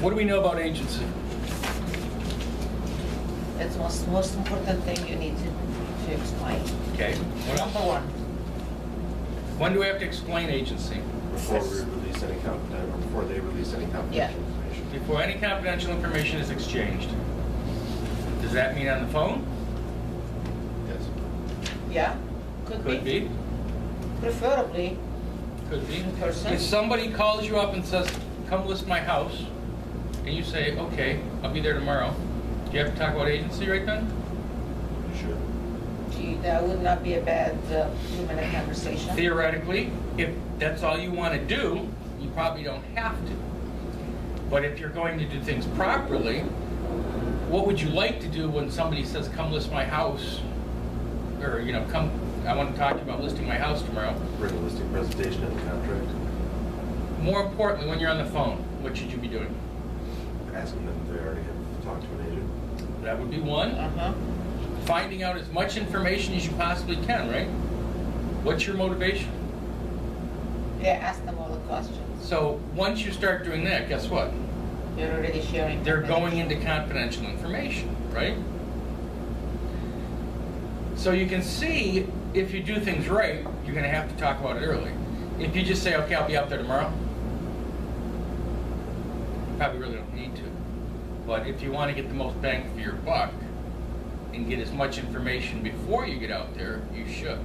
What do we know about agency? That's most important thing you need to explain. Okay. What else? Number one. When do we have to explain agency? Before we release any confidential, before they release any confidential information. Before any confidential information is exchanged. Does that mean on the phone? Yes. Yeah, Could be. Preferably Could be. in person. If somebody calls you up and says, come list my house, and you say, okay, I'll be there tomorrow, do you have to talk about agency right then? You should. Gee, that would not be a bad 2-minute conversation. Theoretically, if that's all you want to do, you probably don't have to. But if you're going to do things properly, what would you like to do when somebody says, come list my house? Or, you know, come, I want to talk to you about listing my house tomorrow. Bring a listing presentation and the contract. More importantly, when you're on the phone, what should you be doing? Asking them if they already have talked to an agent. That would be one. Uh-huh. Finding out as much information as you possibly can, right? What's your motivation? Yeah, ask them all the questions. So once you start doing that, guess what? You're already sharing. They're going information. into confidential information, right? So you can see if you do things right, you're going to have to talk about it early. If you just say, okay, I'll be out there tomorrow, you probably really don't need to. But if you want to get the most bang for your buck and get as much information before you get out there, you should.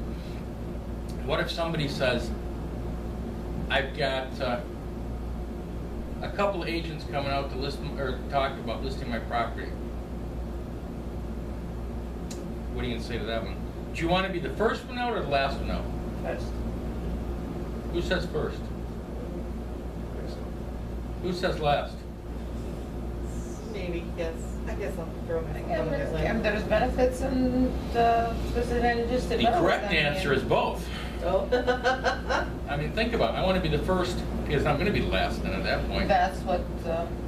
What if somebody says, I've got a couple of agents coming out to list or talk about listing my property? What are you going to say to that one? Do you want to be the first one out or the last one out? First. Who says first? I think so. Who says last? Maybe, yes. I guess I'll throw my And there's benefits and disadvantages to The both. correct I mean, answer is both. Oh. I mean, think about it. I want to be the first because I'm going to be the last then at that point. That's what,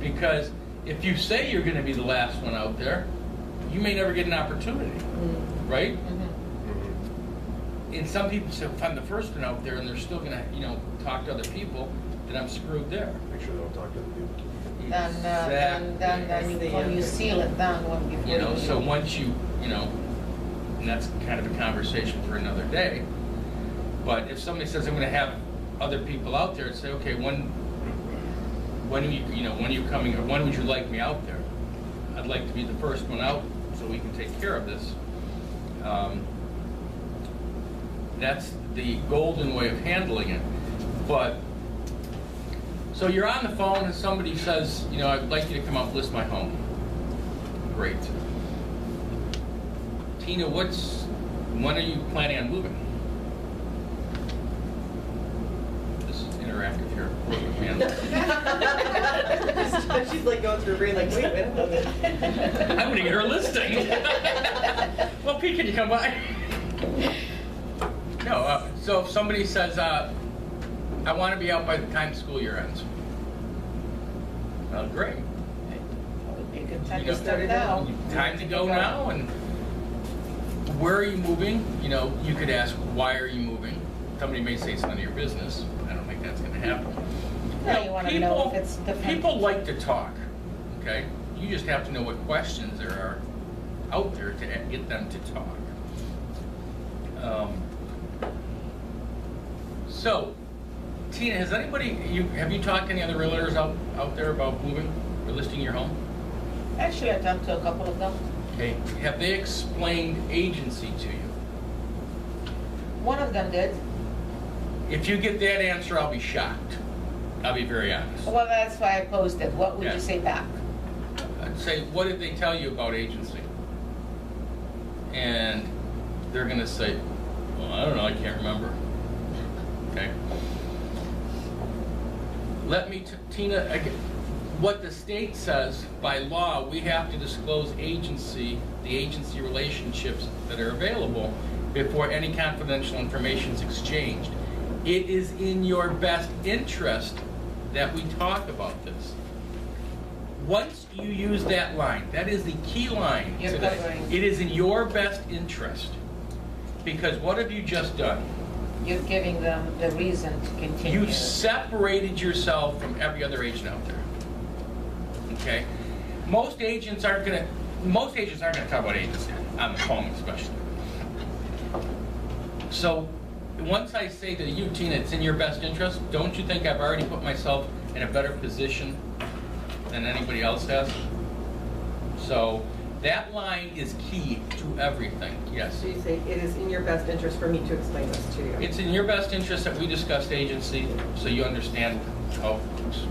Because if you say you're going to be the last one out there, you may never get an opportunity, right? mhm. And some people say, if I'm the first one out there and they're still going to, you know, talk to other people, then I'm screwed there. Make sure they don't talk to other people. Then Exactly. when you seal it down, when before You know, so once you know, and that's kind of a conversation for another day. But if somebody says, I'm going to have other people out there, say, okay, when are you, when are you coming, or when would you like me out there? I'd like to be the first one out so we can take care of this. That's the golden way of handling it. But, so you're on the phone and somebody says, I'd like you to come out and list my home. Great. Tina, when are you planning on moving? This is interactive here. She's like going through her brain like, wait a minute. I'm gonna get her a listing. Well, Pete, can you come by? No, so if somebody says, I want to be out by the time school year ends. Well, great. That would be a good time You to know, start now. Time to go now, and where are you moving? You could ask, why are you moving? Somebody may say it's none of your business. I don't think that's gonna happen. No, you want to know if it's different. People like to talk, okay? You just have to know what questions there are out there to get them to talk. So, Tina, have you talked to any other realtors out there about moving or listing your home? Actually, I talked to a couple of them. Okay, have they explained agency to you? One of them did. If you get that answer, I'll be shocked. I'll be very honest. Well, that's why I posed it. What would Yeah. you say back? I'd say, what did they tell you about agency? And they're going to say, well, I don't know, I can't remember. Okay. Tina, again, what the state says, by law, we have to disclose the agency relationships that are available before any confidential information is exchanged. It is in your best interest that we talk about this. Once you use that line, that is the key line. You're today. covering. It is in your best interest. Because what have you just done? You're giving them the reason to continue. You separated yourself from every other agent out there. okay? Most agents aren't gonna talk about agency, on the phone especially. So, once I say to you, Tina, it's in your best interest, don't you think I've already put myself in a better position than anybody else has? So, that line is key to everything, yes. So you say it is in your best interest for me to explain this to you? It's in your best interest that we discussed agency, so you understand how it works.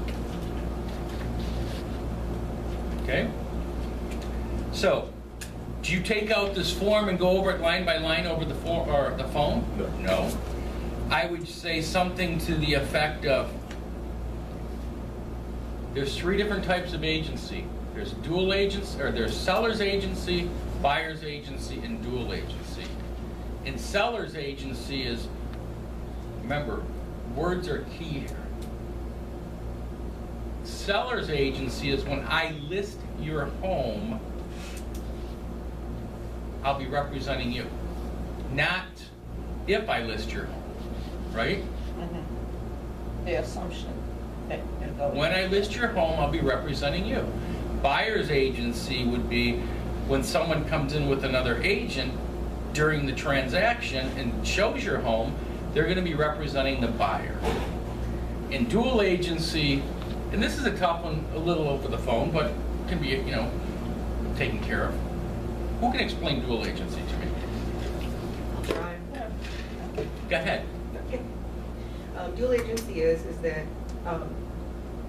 Okay? So, do you take out this form and go over it line by line over the form or the phone? No. No. I would say something to the effect of, there's 3 different types of agency. There's dual agency, or there's seller's agency, buyer's agency, and dual agency. And seller's agency is, remember, words are key here. Seller's agency is when I list your home, I'll be representing you. Not if I list your home, right? The assumption that you're going. When I list your home, I'll be representing you. Buyer's agency would be when someone comes in with another agent during the transaction and shows your home, they're going to be representing the buyer. In dual agency, and this is a tough one, a little over the phone, but can be, taken care of. Who can explain dual agency to me? I'll try. Go ahead. Okay. Dual agency is that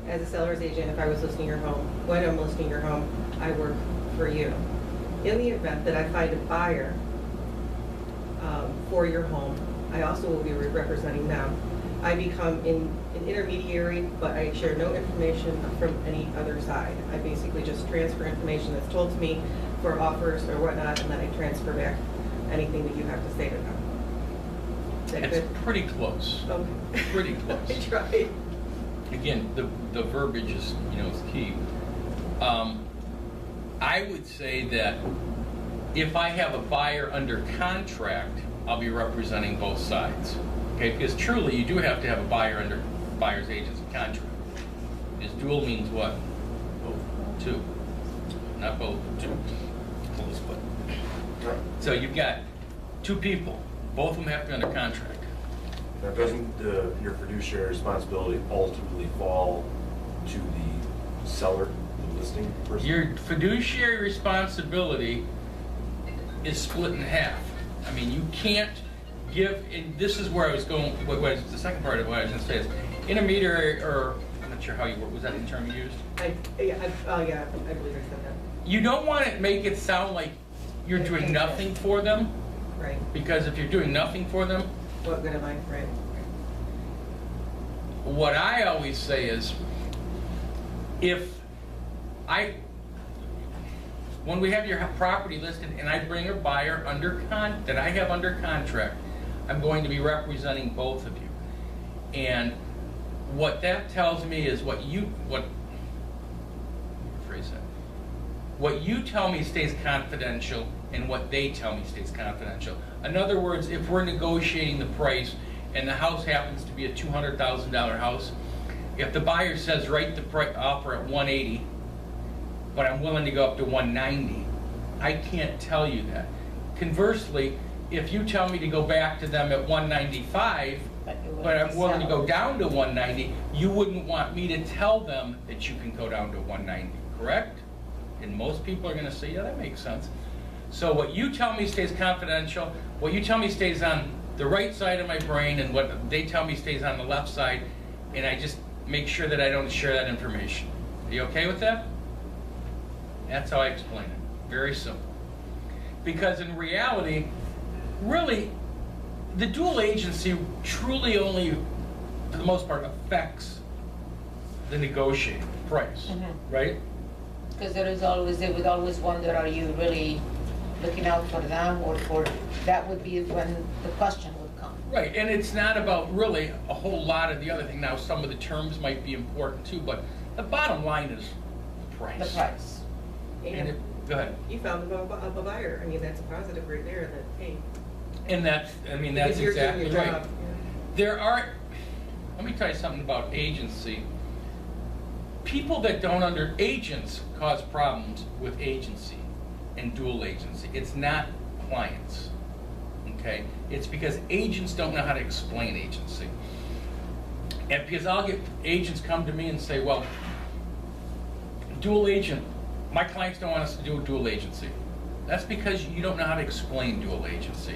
as a seller's agent, if I was listing your home, when I'm listing your home, I work for you. In the event that I find a buyer for your home, I also will be representing them. I become an intermediary, but I share no information from any other side. I basically just transfer information that's told to me for offers or whatnot, and then I transfer back anything that you have to say to them. Is that It's good? pretty close. Okay. Pretty close. I tried. Again, the verbiage is, is key. I would say that if I have a buyer under contract, I'll be representing both sides. Okay, because truly you do have to have a buyer under buyer's agency contract. Because dual means what? Both. 2. Not both, 2. Close, but. Right. So you've got 2 people. Both of them have to be under contract. Now, doesn't your fiduciary responsibility ultimately fall to the seller, the listing person? Your fiduciary responsibility is split in half. I mean, you can't give, and this is where I was going, what was the second part of what I was going to say is, intermediary, or, I'm not sure how you, was that the term you used? I believe I said that. You don't want to make it sound like you're doing nothing for them, Right. because if you're doing nothing for them, What good am I? Right. what I always say is, when we have your property listed and I bring a buyer that I have under contract, I'm going to be representing both of you. And what that tells me is what you tell me stays confidential and what they tell me stays confidential. In other words, if we're negotiating the price and the house happens to be a $200,000 house, if the buyer says write the offer at 180, but I'm willing to go up to 190, I can't tell you that. Conversely, if you tell me to go back to them at 195, but I'm willing to go down to 190, you wouldn't want me to tell them that you can go down to 190, correct? And most people are going to say, yeah, that makes sense. So what you tell me stays confidential, what you tell me stays on the right side of my brain, and what they tell me stays on the left side, and I just make sure that I don't share that information. Are you okay with that? That's how I explain it. Very simple. Because in reality, really, the dual agency truly only, for the most part, affects the negotiated price, right? Because they would always wonder, are you really looking out for them, or that would be when the question would come. Right, and it's not about really a whole lot of the other thing. Now, some of the terms might be important too, but the bottom line is price. The price. And go ahead. You found a buyer. I mean, that's a positive right there. That hey. And that's Because you're doing exactly your right. job. There are, let me tell you something about agency. people that agents cause problems with agency and dual agency. It's not clients, okay? It's because agents don't know how to explain agency. And because I'll get agents come to me and say, well, dual agent, my clients don't want us to do a dual agency. That's because you don't know how to explain dual agency.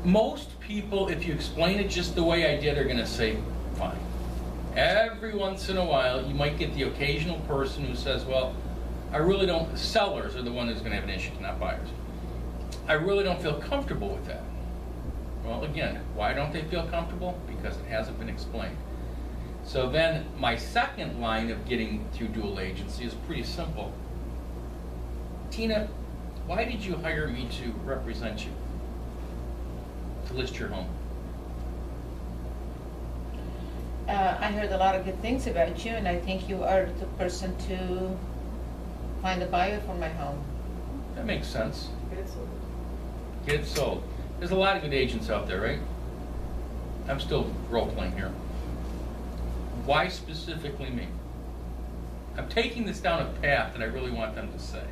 Most people, if you explain it just the way I did, are gonna say, fine. Every once in a while, you might get the occasional person who says, well, I really don't, sellers are the one who's gonna have an issue, not buyers. I really don't feel comfortable with that. Well, again, why don't they feel comfortable? Because it hasn't been explained. So then my second line of getting through dual agency is pretty simple. Tina, why did you hire me to represent you? To list your home? I heard a lot of good things about you, and I think you are the person to find a buyer for my home. That makes sense. Get it sold. Get it sold. There's a lot of good agents out there, right? I'm still role-playing here. Why specifically me? I'm taking this down a path that I really want them to say.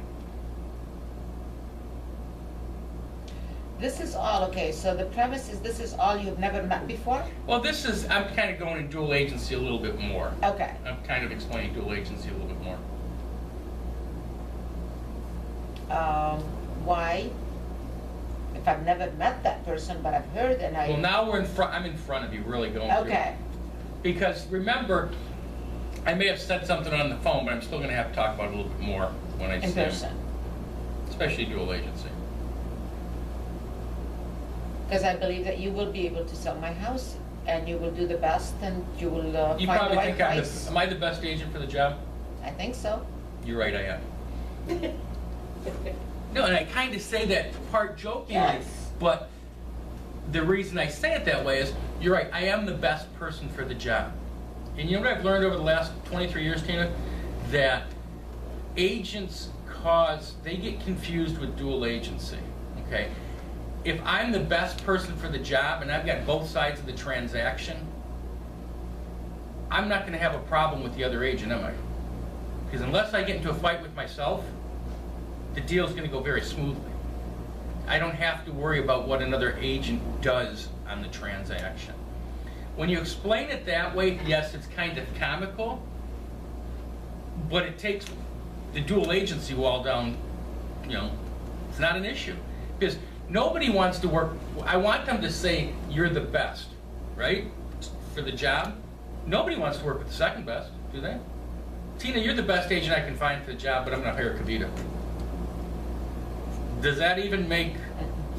This is all, okay, so the premise is this is all you've never met before? Well, I'm kind of going in dual agency a little bit more. Okay. I'm kind of explaining dual agency a little bit more. Why? If I've never met that person, but I've heard and I... Well, now I'm in front of you, really going through it. Okay, Because remember, I may have said something on the phone, but I'm still going to have to talk about it a little bit more when I in see 'em. person. Especially dual agency. Because I believe that you will be able to sell my house, and you will do the best, and you will You find the probably right think price. am I the best agent for the job? I think so. You're right, I am. No, and I kind of say that part jokingly, Yes. but the reason I say it that way is, you're right, I am the best person for the job. And you know what I've learned over the last 23 years, Tina? That agents they get confused with dual agency, okay? If I'm the best person for the job and I've got both sides of the transaction, I'm not gonna have a problem with the other agent, am I? Because unless I get into a fight with myself, the deal's gonna go very smoothly. I don't have to worry about what another agent does on the transaction. When you explain it that way, yes, it's kind of comical, but it takes the dual agency wall down, it's not an issue. Because nobody wants to work, I want them to say, you're the best, right? For the job. Nobody wants to work with the second best, do they? Tina, you're the best agent I can find for the job, but I'm gonna hire Kavita. Does that even make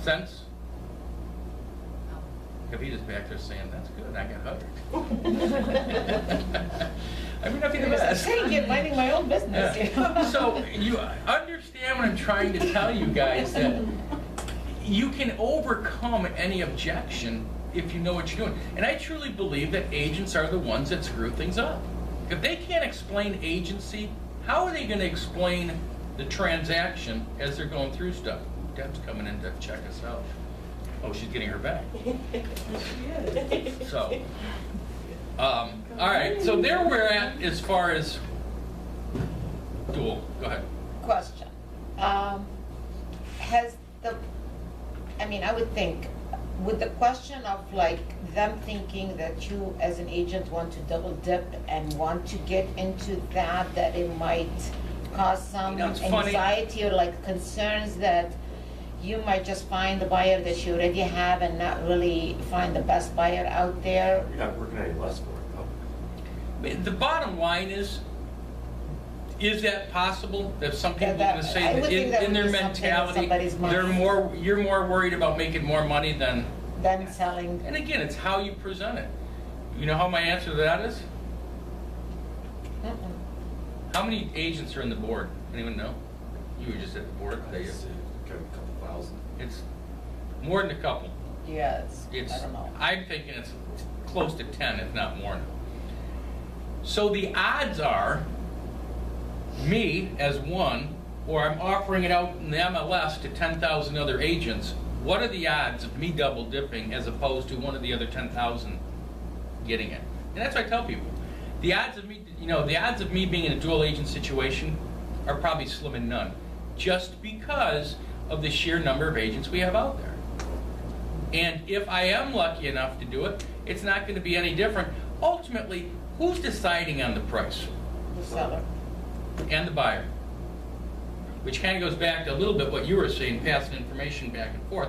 sense? Kavita's back there saying, that's good, I got hired. I may not be the best. Hey, you're minding my own business here. Yeah. So you understand what I'm trying to tell you guys, that you can overcome any objection if you know what you're doing. And I truly believe that agents are the ones that screw things up. If they can't explain agency, how are they going to explain the transaction as they're going through stuff? Deb's coming in to check us out. Oh, she's getting her back. So, all right. So there we're at as far as dual. Go ahead. Question. I would think, with the question of like them thinking that you as an agent want to double dip and want to get into that it might cause some It's funny. anxiety or like concerns that you might just find the buyer that you already have and not really find the best buyer out there. You're not working any less for it, though. The bottom line is that possible? That some people are That- going to say I that would think that in would their be something in mentality, somebody's mind. you're more worried about making more money than. Them selling. And again, it's how you present it. You know how my answer to that is? Mm-mm. How many agents are in the board? Anyone know? You were just at the board. Got a couple thousand. It's more than a couple. Yes, It's, I don't know. I'm thinking it's close to 10, if not more now. So the odds are, me as one, or I'm offering it out in the MLS to 10,000 other agents, what are the odds of me double dipping as opposed to one of the other 10,000 getting it? And that's what I tell people. The odds of me, the odds of me being in a dual agent situation are probably slim and none, just because of the sheer number of agents we have out there. And if I am lucky enough to do it, it's not going to be any different. Ultimately, who's deciding on the price? The seller. And the buyer. Which kind of goes back to a little bit what you were saying, passing information back and forth.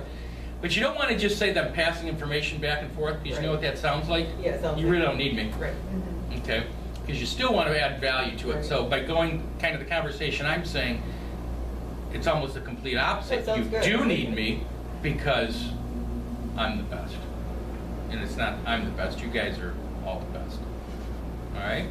But you don't want to just say that I'm passing information back and forth, because you know what that sounds like? Yeah, it sounds You like- really don't need me. Right. Okay? Because you still want to add value to it. Right. So by going kind of the conversation I'm saying, it's almost the complete opposite. That sounds You good. do need me because I'm the best. And it's not I'm the best, you guys are all the best. All right?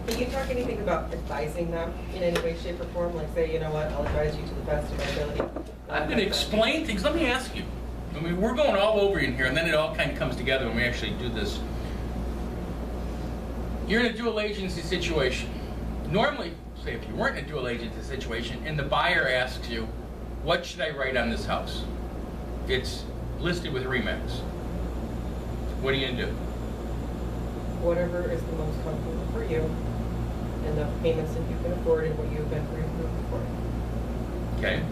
Can you talk anything about advising them in any way, shape, or form? Like say, you know what, I'll advise you to the best of my ability. I'm going to explain things. Let me ask you. I mean, we're going all over in here, and then it all kind of comes together when we actually do this. You're in a dual agency situation. Normally, say if you weren't in a dual agency situation, and the buyer asks you, what should I write on this house? It's listed with RE/MAX. What are you going to do? Whatever is the most comfortable for you and the payments that you can afford and what you've been pre-approved for. Okay.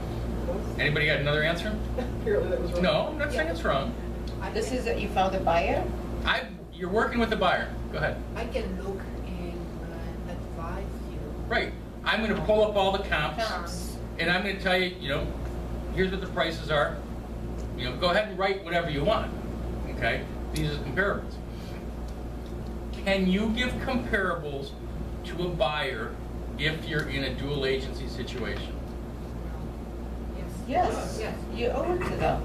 Anybody got another answer? Apparently that was wrong. No, I'm not saying it's wrong. This is, you found a buyer? You're working with the buyer. Go ahead. I can look and advise you. Right. I'm going to pull up all the comps, Comps. and I'm going to tell you, here's what the prices are. Go ahead and write whatever you want. Okay? These are comparables. Can you give comparables to a buyer if you're in a dual agency situation? Yes. Yes. You owe it to them.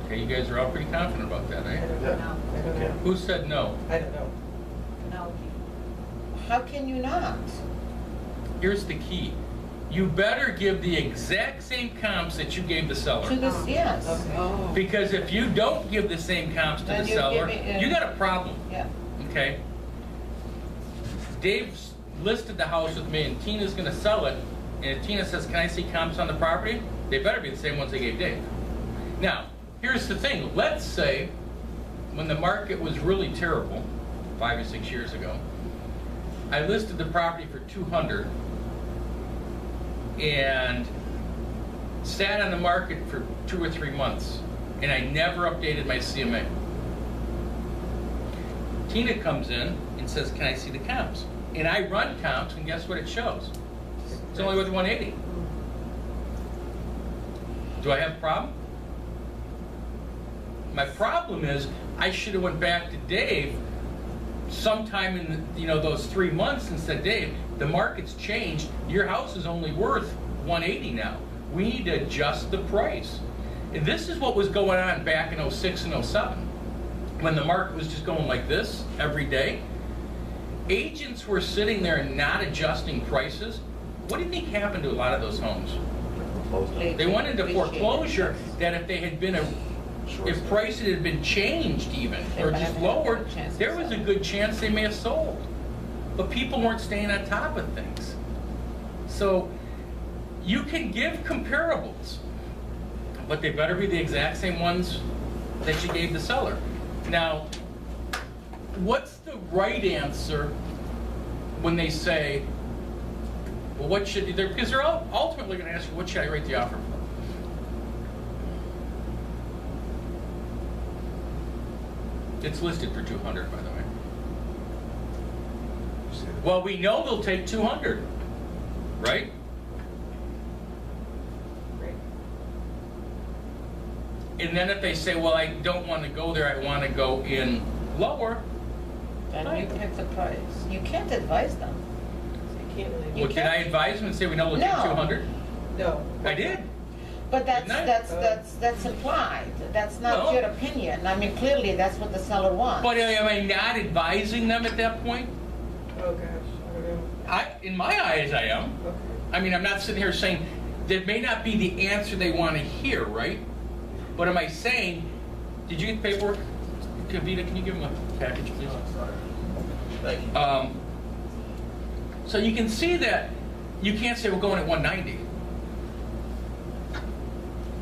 Okay, you guys are all pretty confident about that, I eh? don't No. know. I don't know. Who said no? I don't know. No. How can you not? Here's the key. You better give the exact same comps that you gave the To seller. this, yes. Okay. Oh. Because if you don't give the same comps to Then the you're seller, giving, you got a problem. Yeah. Okay? Dave's listed the house with me, and Tina's gonna sell it, and if Tina says, can I see comps on the property? They better be the same ones they gave Dave. Now, here's the thing. Let's say, when the market was really terrible, 5 or 6 years ago, I listed the property for 200 and sat on the market for 2 or 3 months, and I never updated my CMA. Tina comes in and says, can I see the comps? And I run comps, and guess what it shows? It's only worth 180. Do I have a problem? My problem is, I should have went back to Dave sometime in those 3 months and said, Dave, the market's changed. Your house is only worth 180 now. We need to adjust the price. And this is what was going on back in 06 and 07. When the market was just going like this every day, agents were sitting there and not adjusting prices. What do you think happened to a lot of those homes? They went into foreclosure. That if they had been if prices had been changed even, They or might just have had a lowered, good chance of there was a selling. good chance they may have sold. But people weren't staying on top of things. So you can give comparables, but they better be the exact same ones that you gave the seller. Now, what's the right answer when they say, well, what should they, because they're ultimately going to ask you, what should I rate the offer for? It's listed for 200, by the way. Well, we know they'll take 200, right? Right. And then if they say, well, I don't want to go there, I want to go in lower, Then Right. you pick the price. You can't advise them. So you can't really. You well, can I can't- advise them and say we know they'll take No. 200? No. I did. But that's, Didn't I? that's implied. That's not Well- your opinion. I mean, clearly, that's what the seller wants. But am I not advising them at that point? Oh, gosh. I don't know. In my eyes, I am. Okay. I mean, I'm not sitting here saying that may not be the answer they want to hear, right? But am I saying, did you get the paperwork? Kavita, can you give them a package, please? Thank you. So you can see that you can't say we're going at 190.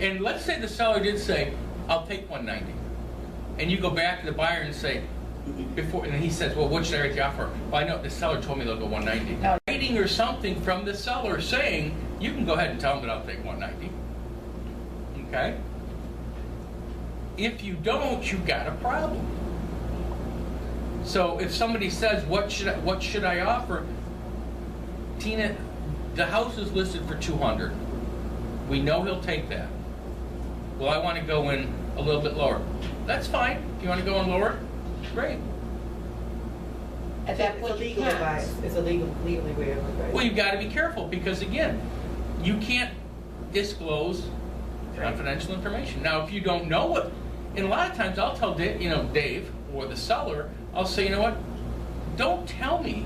And let's say the seller did say, I'll take 190. And you go back to the buyer and say, before, and he says, well, what should I write the offer? Well, I know the seller told me they'll go 190. No. Writing or something from the seller saying, you can go ahead and tell them that I'll take 190. Okay? If you don't, you've got a problem. So if somebody says, what should I offer? Tina, the house is listed for 200. We know he'll take that. Well, I want to go in a little bit lower. That's fine. If you want to go in lower, great. At that It's a point, you legal can't. advice. It's a legally way of advice. Well, you've got to be careful because, again, you can't disclose confidential information. Now, if you don't know what, and a lot of times I'll tell Dave or the seller, I'll say, you know what, don't tell me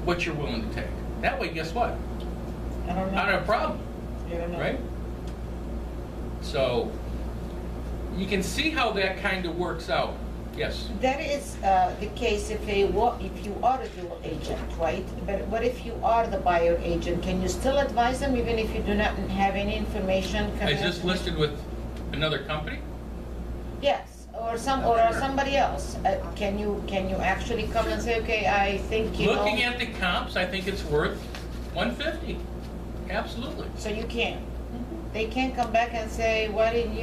what you're willing to take. That way, guess what? I don't know. Not a problem, You don't know. right? So you can see how that kind of works out. Yes. That is the case if you are a dual agent, right? But what if you are the buyer agent? Can you still advise them even if you do not have any information? Is this listed with another company? Yes, or somebody else. Can you actually come and say, okay, I think you know? Looking at the comps, I think it's worth 150. Absolutely. So you can. They can't come back and say, why didn't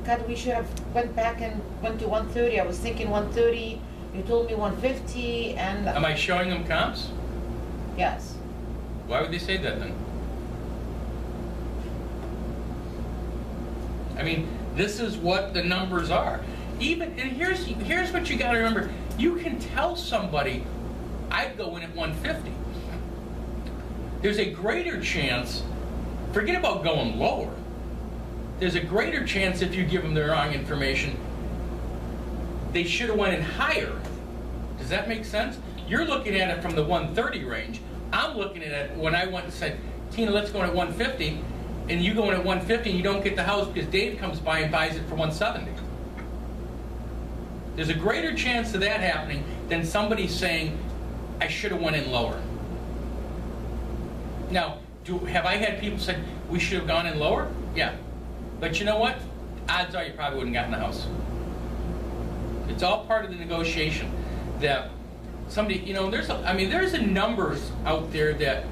God, we should have went back and went to 130. I was thinking 130. You told me 150, and Am I showing them comps? yes. Why would they say that then? I mean, this is what the numbers are. And here's what you got to remember. You can tell somebody, I'd go in at 150. There's a greater chance, forget about going lower. There's a greater chance if you give them the wrong information, they should have went in higher. Does that make sense? You're looking at it from the 130 range. I'm looking at it when I went and said, Tina, let's go in at 150, and you go in at 150 and you don't get the house because Dave comes by and buys it for 170. There's a greater chance of that happening than somebody saying, I should have went in lower. Now, have I had people say, we should have gone in lower? Yeah. But you know what? Odds are you probably wouldn't have gotten the house. It's all part of the negotiation. That somebody, there's a numbers out there that,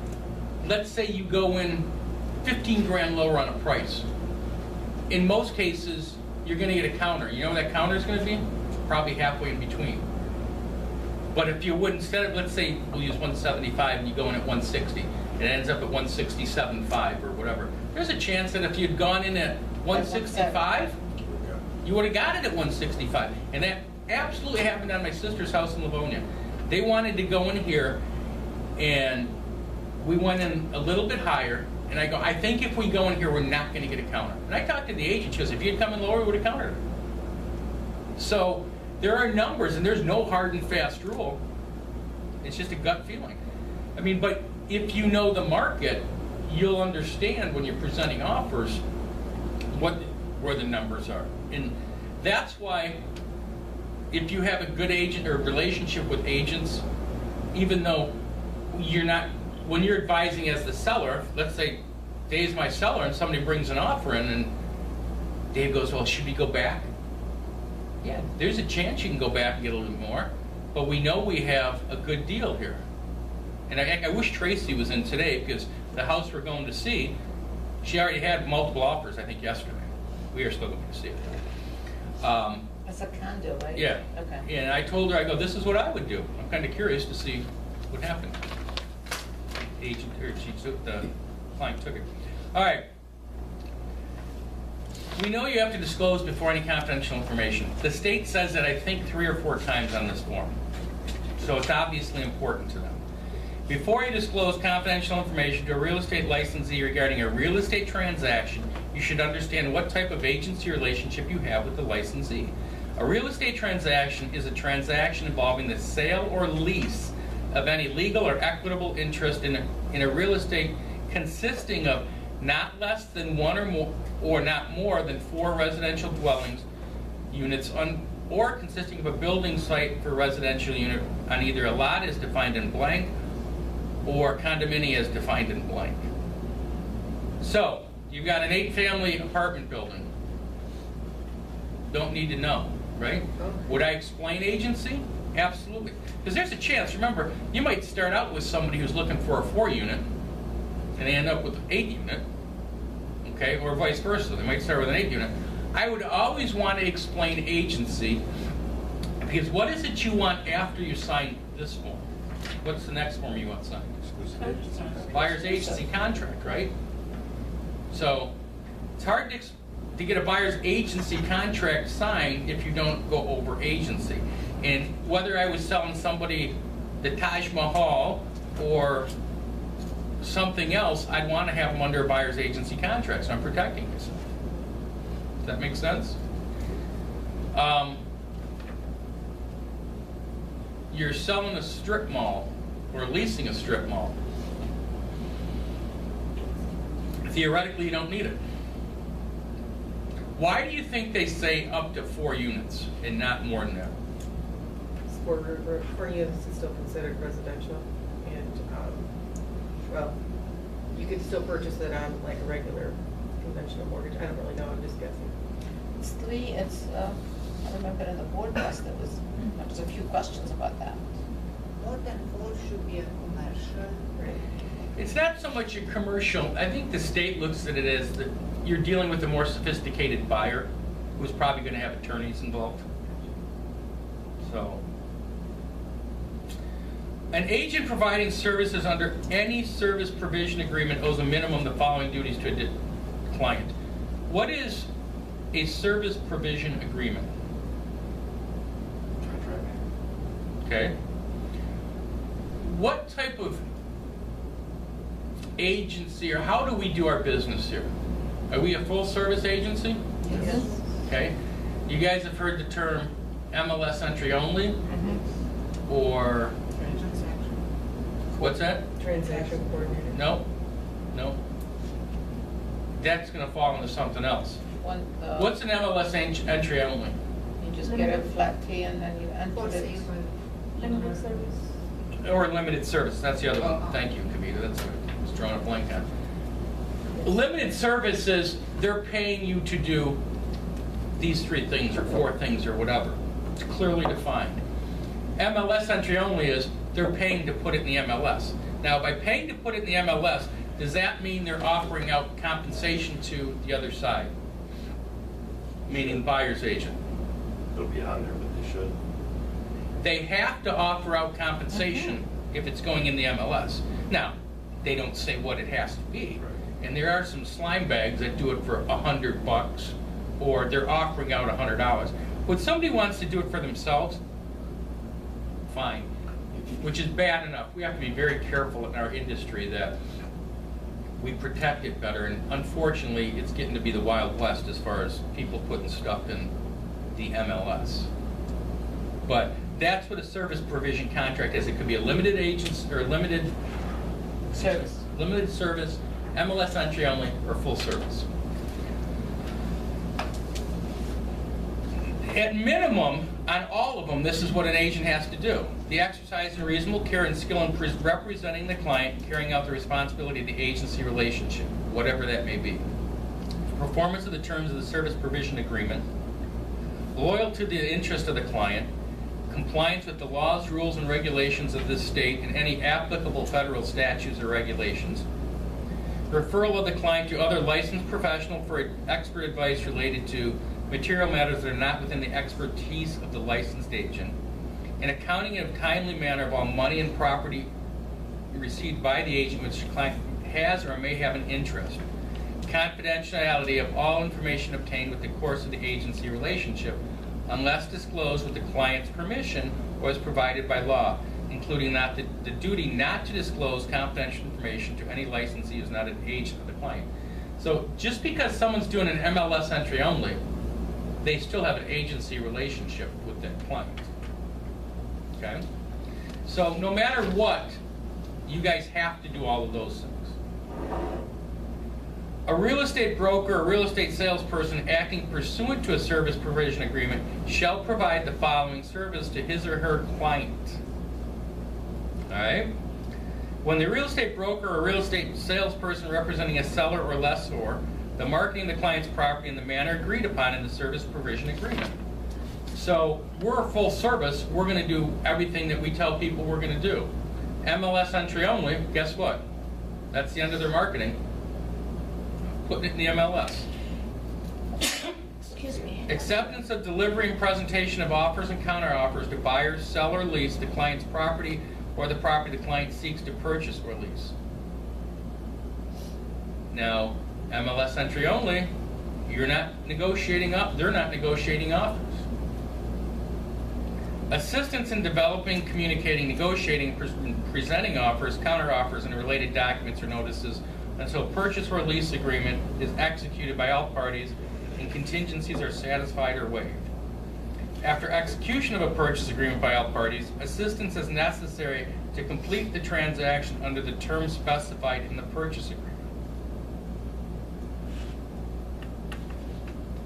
let's say you go in 15 grand lower on a price. In most cases, you're going to get a counter. You know what that counter is going to be? Probably halfway in between. But if you would, instead of, let's say, we'll use 175 and you go in at 160, it ends up at 167.5 or whatever. There's a chance that if you'd gone in at 165, you would have got it at 165. And that absolutely happened on my sister's house in Livonia. They wanted to go in here, and we went in a little bit higher, and I go, I think if we go in here, we're not going to get a counter. And I talked to the agent, she goes, if you'd come in lower, we would have countered it. So there are numbers, and there's no hard and fast rule. It's just a gut feeling. I mean, but if you know the market, you'll understand when you're presenting offers where the numbers are. And that's why if you have a good agent or relationship with agents, even though when you're advising as the seller, let's say Dave's my seller and somebody brings an offer in and Dave goes, well, should we go back? Yeah, there's a chance you can go back and get a little more, but we know we have a good deal here. And I wish Tracy was in today because the house we're going to see, she already had multiple offers, I think, yesterday. We are still going to see it. It's a condo, right? Yeah. Okay. And I told her, I go, this is what I would do. I'm kind of curious to see what happened. The client took it. All right. We know you have to disclose before any confidential information. The state says that I think 3 or 4 times on this form. So it's obviously important to them. Before you disclose confidential information to a real estate licensee regarding a real estate transaction, you should understand what type of agency relationship you have with the licensee. A real estate transaction is a transaction involving the sale or lease of any legal or equitable interest in a real estate consisting of not less than 1 or not more than 4 residential dwellings units or consisting of a building site for residential unit on either a lot as defined in blank or condominium as defined in blank. So, you've got an 8-family apartment building. Don't need to know. right? Okay. Would I explain agency? Absolutely. Because there's a chance, remember, you might start out with somebody who's looking for a 4-unit and they end up with an 8-unit, okay, or vice versa. They might start with an 8-unit. I would always want to explain agency, because what is it you want after you sign this form? What's the next form you want signed? Exclusive agency. Buyer's agency contract, right? So it's hard to get a buyer's agency contract signed if you don't go over agency. And whether I was selling somebody the Taj Mahal or something else, I'd want to have them under a buyer's agency contract, so I'm protecting myself. Does that make sense? You're selling a strip mall or leasing a strip mall. Theoretically, you don't need it. Why do you think they say up to 4 units and not more than that? For units is still considered residential, and, well, you could still purchase it on like a regular conventional mortgage. I don't really know, I'm just guessing. It's 3, I remember in the board class, there was a few questions about that. More than 4 should be a commercial. Right. It's not so much a commercial. I think the state looks at it as that you're dealing with a more sophisticated buyer who's probably going to have attorneys involved. So, an agent providing services under any service provision agreement owes a minimum of the following duties to a client. What is a service provision agreement? Contract. Okay. What type of agency, or how do we do our business here? Are we a full-service agency? Yes. Okay. You guys have heard the term MLS entry only, or what's that? Transaction coordinator. No, no. That's going to fall into something else. What's an MLS entry only? You just get a flat fee and then you enter For it. sale. Limited service. Or limited service, that's the other one. Thank you, Kavita, that's what I was drawing a blank on. Limited services, they're paying you to do these 3 things or 4 things or whatever. It's clearly defined. MLS entry only is they're paying to put it in the MLS. Now, by paying to put it in the MLS, does that mean they're offering out compensation to the other side? Meaning buyer's agent. It'll be on there, but they should. They have to offer out compensation if it's going in the MLS. Now, they don't say what it has to be. And there are some slime bags that do it for $100, or they're offering out $100. When somebody wants to do it for themselves, fine, which is bad enough. We have to be very careful in our industry that we protect it better, and unfortunately, it's getting to be the Wild West as far as people putting stuff in the MLS. But that's what a service provision contract is. It could be a limited agency or limited Service. limited service, MLS entry only, or full service. At minimum, on all of them, this is what an agent has to do. The exercise of reasonable care and skill in representing the client and carrying out the responsibility of the agency relationship, whatever that may be. Performance of the terms of the service provision agreement, loyal to the interest of the client, compliance with the laws, rules, and regulations of this state and any applicable federal statutes or regulations, referral of the client to other licensed professional for expert advice related to material matters that are not within the expertise of the licensed agent, and accounting in a timely manner of all money and property received by the agent which the client has or may have an interest, confidentiality of all information obtained with the course of the agency relationship, unless disclosed with the client's permission or as provided by law, including the duty not to disclose confidential information to any licensee who is not an agent of the client. So just because someone's doing an MLS entry only, they still have an agency relationship with that client. Okay? So no matter what, you guys have to do all of those things. A real estate broker or real estate salesperson acting pursuant to a service provision agreement shall provide the following service to his or her client. All right? When the real estate broker or real estate salesperson representing a seller or lessor, the marketing of the client's property in the manner agreed upon in the service provision agreement. So we're a full service, we're gonna do everything that we tell people we're gonna do. MLS entry only, guess what? That's the end of their marketing. Putting it in the MLS. Excuse me. Acceptance of delivery and presentation of offers and counteroffers to buyers, sell or lease the client's property or the property the client seeks to purchase or lease. Now, MLS entry only, you're not negotiating up, they're not negotiating offers. Assistance in developing, communicating, negotiating, presenting offers, counteroffers, and related documents or notices until purchase or lease agreement is executed by all parties and contingencies are satisfied or waived. After execution of a purchase agreement by all parties, assistance is necessary to complete the transaction under the terms specified in the purchase agreement.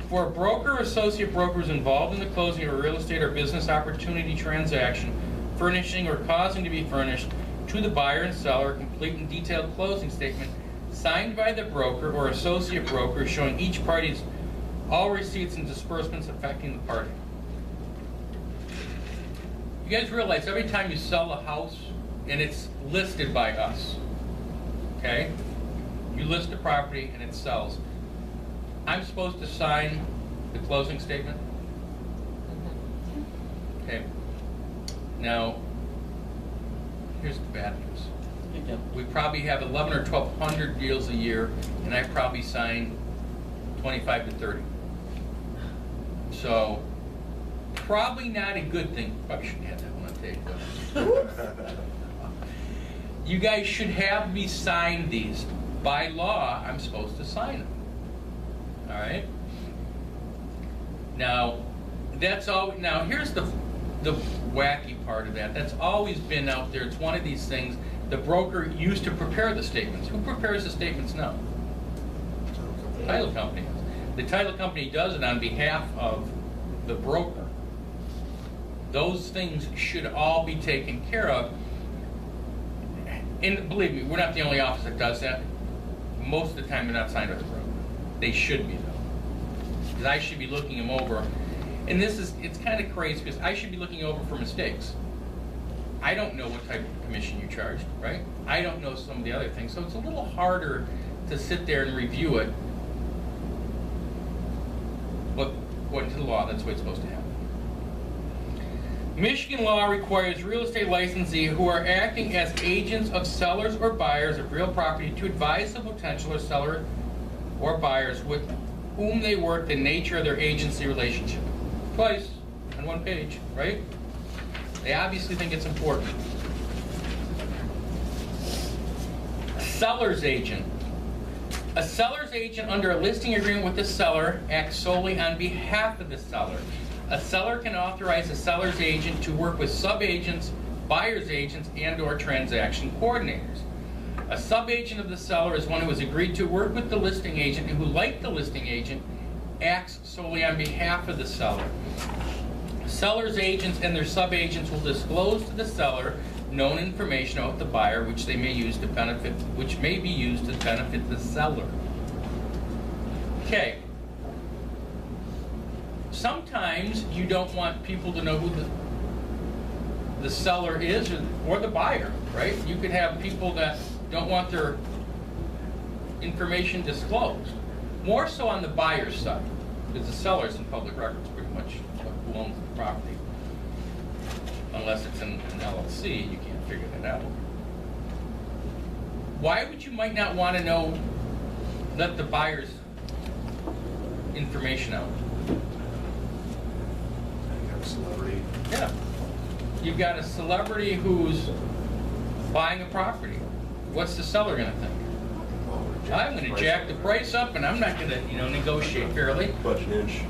For a broker or associate brokers involved in the closing of a real estate or business opportunity transaction, furnishing or causing to be furnished to the buyer and seller a complete and detailed closing statement signed by the broker or associate broker showing each party's all receipts and disbursements affecting the party. You guys realize every time you sell a house and it's listed by us, okay? You list the property and it sells. I'm supposed to sign the closing statement? Okay. Now, here's the bad news. We probably have 11 or 1,200 deals a year, and I probably sign 25 to 30. So, probably not a good thing. Probably shouldn't have that one on tape. You guys should have me sign these. By law, I'm supposed to sign them. All right. Now, that's all. Now, here's the wacky part of that. That's always been out there. It's one of these things. The broker used to prepare the statements. Who prepares the statements now? The title company. The title company does it on behalf of the broker. Those things should all be taken care of. And believe me, we're not the only office that does that. Most of the time, they're not signed by the broker. They should be, though. Because I should be looking them over. And it's kind of crazy because I should be looking over for mistakes. I don't know what type of commission you charged, right? I don't know some of the other things. So it's a little harder to sit there and review it. But according to the law, that's the way it's supposed to happen. Michigan law requires real estate licensees who are acting as agents of sellers or buyers of real property to advise the potential seller or buyers with whom they work the nature of their agency relationship. Twice on one page, right? They obviously think it's important. Seller's agent. A seller's agent under a listing agreement with the seller acts solely on behalf of the seller. A seller can authorize a seller's agent to work with sub-agents, buyer's agents, and/or transaction coordinators. A sub-agent of the seller is one who has agreed to work with the listing agent and who, like the listing agent, acts solely on behalf of the seller. Seller's agents and their sub-agents will disclose to the seller known information about the buyer which may be used to benefit the seller. Okay. Sometimes you don't want people to know who the seller is or the buyer, right? You could have people that don't want their information disclosed. More so on the buyer's side, because the seller's in public records pretty much who owns the property. Unless it's in an LLC, you can't figure that out. Why would you might not want to let the buyer's information out? You have a celebrity. Yeah. You've got a celebrity who's buying a property. What's the seller going to think? I'm going to jack the price up, and I'm not going to, negotiate fairly. Budget inch.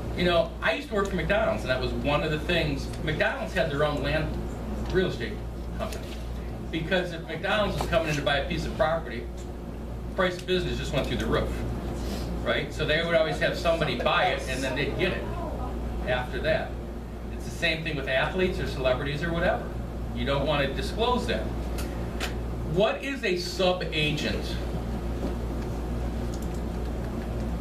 I used to work for McDonald's, and that was one of the things. McDonald's had their own land real estate company. Because if McDonald's was coming in to buy a piece of property, the price of business just went through the roof, right? So they would always have somebody buy it, and then they'd get it after that. It's the same thing with athletes or celebrities or whatever. You don't want to disclose that. What is a sub-agent?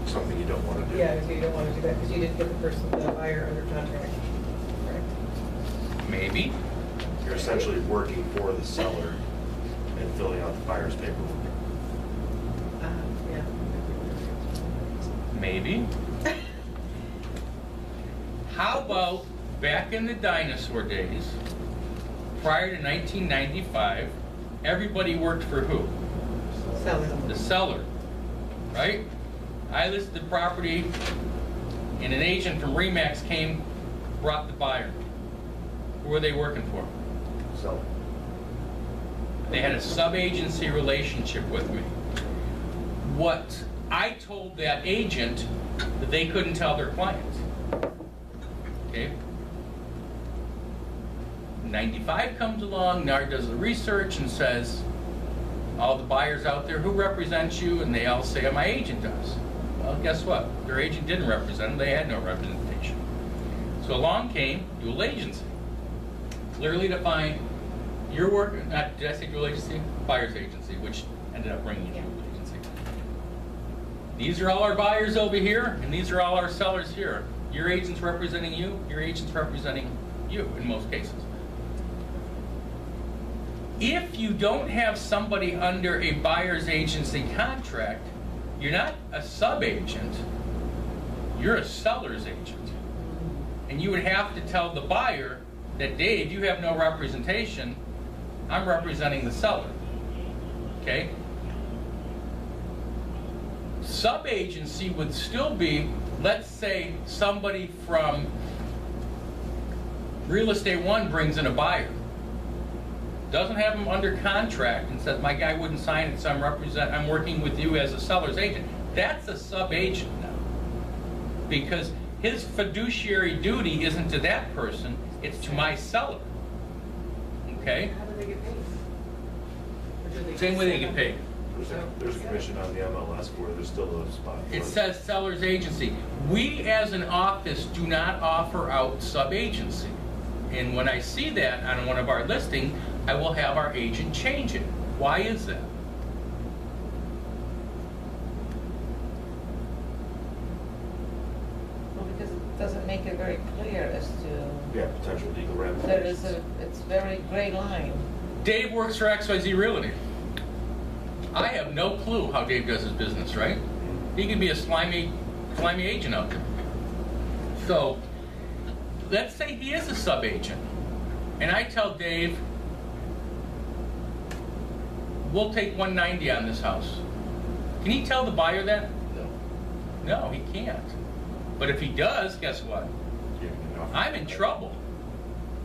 Something you don't want to do. Yeah, so you don't want to do that because you didn't get the buyer under contract. Maybe, You're essentially working for the seller and filling out the buyer's paperwork. Yeah. maybe. How about back in the dinosaur days, prior to 1995, everybody worked for who? Seller. The seller, right? I listed the property, and an agent from Remax came, brought the buyer. Who were they working for? Seller. They had a sub-agency relationship with me. What I told that agent that they couldn't tell their clients. Okay? 95 comes along, NAR does the research and says, all the buyers out there, who represents you? And they all say, my agent does. Well, guess what? Their agent didn't represent them. They had no representation. So along came dual agency. Clearly defined, your work, not, did I say dual agency? Buyer's agency, which ended up bringing you dual agency. These are all our buyers over here, and these are all our sellers here. Your agent's representing you, your agent's representing you in most cases. If you don't have somebody under a buyer's agency contract, you're not a sub-agent, you're a seller's agent. And you would have to tell the buyer that, Dave, you have no representation, I'm representing the seller. Okay? Sub-agency would still be, let's say somebody from Real Estate One brings in a buyer, doesn't have him under contract and says, my guy wouldn't sign it, so I'm working with you as a seller's agent. That's a sub-agent now. Because his fiduciary duty isn't to that person, it's to my seller. Okay? How do they get paid? Or do they Same way they get just- paid. There's a commission on the MLS for it, there's still a spot. for It says seller's agency. We as an office do not offer out sub-agency. And when I see that on one of our listings, I will have our agent change it. Why is that? Well, because it doesn't make it very clear as to, Yeah, potential legal there is ramifications. it's very gray line. Dave works for XYZ Realty. I have no clue how Dave does his business, right? He could be a slimy agent out there. So, let's say he is a sub-agent, and I tell Dave, we'll take 190 on this house. Can he tell the buyer that? No. No, he can't. But if he does, guess what? I'm in trouble,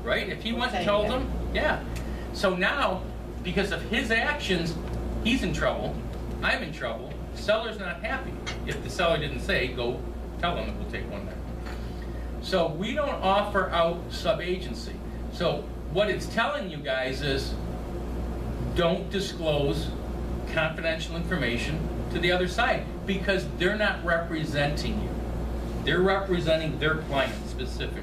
right? If he went and Okay, told yeah. them, yeah. So now, because of his actions, he's in trouble, I'm in trouble, the seller's not happy. If the seller didn't say, go tell them that we'll take 190. So we don't offer out sub-agency. So what it's telling you guys is, don't disclose confidential information to the other side, because they're not representing you. They're representing their client specifically.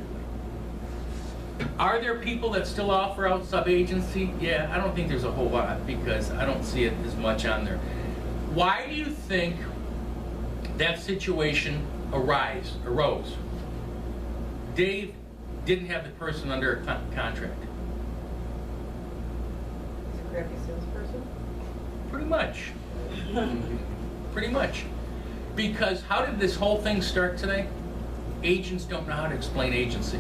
Are there people that still offer out sub-agency? Yeah, I don't think there's a whole lot, because I don't see it as much on there. Why do you think that situation arose? Dave didn't have the person under a contract. He's a crappy salesperson? Pretty much. Pretty much. Because how did this whole thing start today? Agents don't know how to explain agency.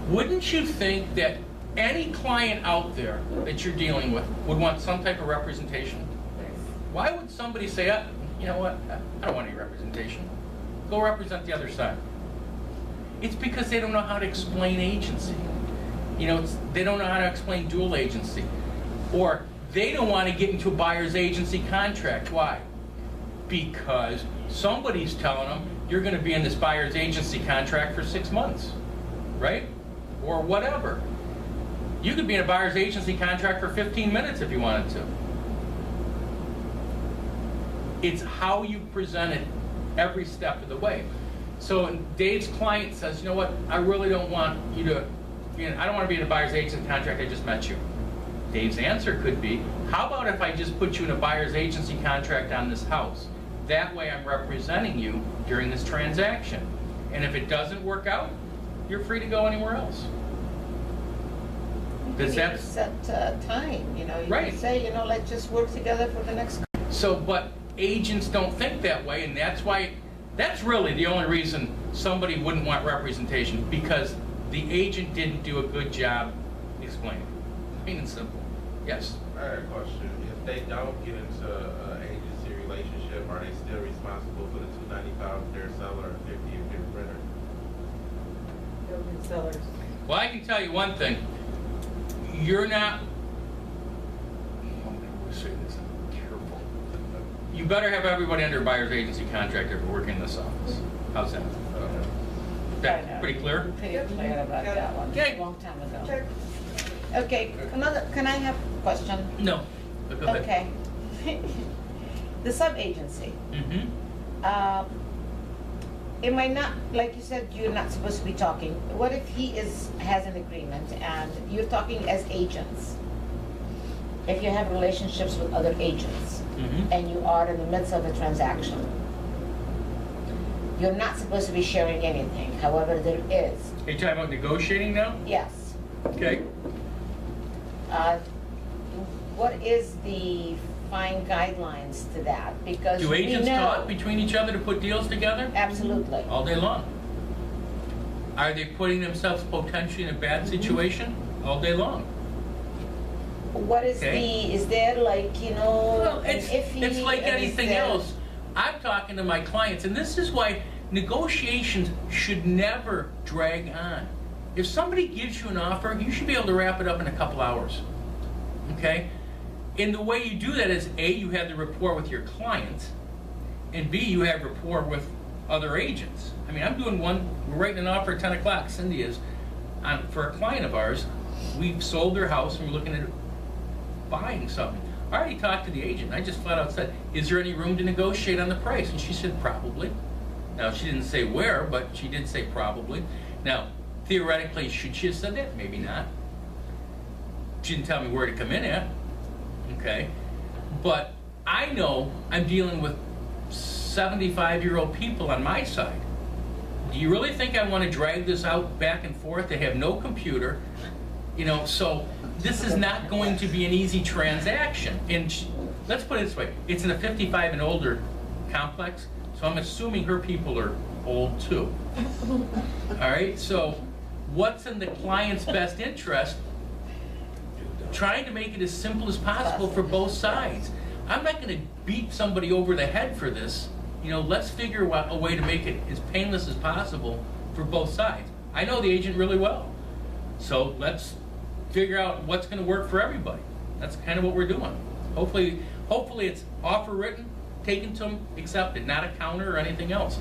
Wouldn't you think that any client out there that you're dealing with would want some type of representation? Why would somebody say, you know what, I don't want any representation. Go represent the other side. It's because they don't know how to explain agency. You know, they don't know how to explain dual agency. Or they don't want to get into a buyer's agency contract. Why? Because somebody's telling them, you're going to be in this buyer's agency contract for 6 months, right? Or whatever. You could be in a buyer's agency contract for 15 minutes if you wanted to. It's how you present it every step of the way. So Dave's client says, you know what, I really don't want you to, I don't want to be in a buyer's agency contract, I just met you. Dave's answer could be, how about if I just put you in a buyer's agency contract on this house? That way I'm representing you during this transaction. And if it doesn't work out, you're free to go anywhere else. You Because need to that's, set time, you know, you Right. can say, you know, let's just work together for the next. so, but agents don't think that way, and that's why, that's really the only reason somebody wouldn't want representation, because the agent didn't do a good job explaining. Plain and simple. Yes? I have a question. If they don't get into an agency relationship, are they still responsible for the $295 if they're a seller or $50 if they're a renter? Building sellers. Well, I can tell you one thing. You're not, I'm say this, I'm careful. You better have everybody under a buyer's agency contract if you're working in this office. How's that? That pretty clear? Pretty clear about Got it. that one, Okay. a long time ago. Check. Okay, another, can I have a question? No. But go ahead. Okay. The sub-agency, Mm-hmm. it might not, like you said, you're not supposed to be talking. What if he has an agreement and you're talking as agents? If you have relationships with other agents Mm-hmm. and you are in the midst of a transaction, you're not supposed to be sharing anything, however there is. Are you talking about negotiating now? Yes. Okay. What is the fine guidelines to that? Because Do we agents know- talk between each other to put deals together? Absolutely. All day long. Are they putting themselves potentially in a bad situation? All day long. What is Okay. is there like, you know, Well, an iffy? it's like is anything there- else. I'm talking to my clients, and this is why negotiations should never drag on. If somebody gives you an offer, you should be able to wrap it up in a couple hours. Okay? And the way you do that is, A, you have the rapport with your client, and B, you have rapport with other agents. I mean, I'm doing one, we're writing an offer at 10 o'clock, Cindy is, for a client of ours. We've sold their house and we're looking at buying something. I already talked to the agent. I just flat out said, is there any room to negotiate on the price? And she said, probably. Now, she didn't say where, but she did say probably. Now, theoretically, should she have said that? Maybe not. She didn't tell me where to come in at. Okay? But I know I'm dealing with 75-year-old people on my side. Do you really think I want to drag this out back and forth? They have no computer. You know, so this is not going to be an easy transaction. And let's put it this way. It's in a 55 and older complex, so I'm assuming her people are old too. All right, so what's in the client's best interest? Trying to make it as simple as possible for both sides. I'm not going to beat somebody over the head for this. You know, let's figure out a way to make it as painless as possible for both sides. I know the agent really well, so let's figure out what's going to work for everybody. That's kind of what we're doing. Hopefully it's offer written, taken to them, accepted, not a counter or anything else.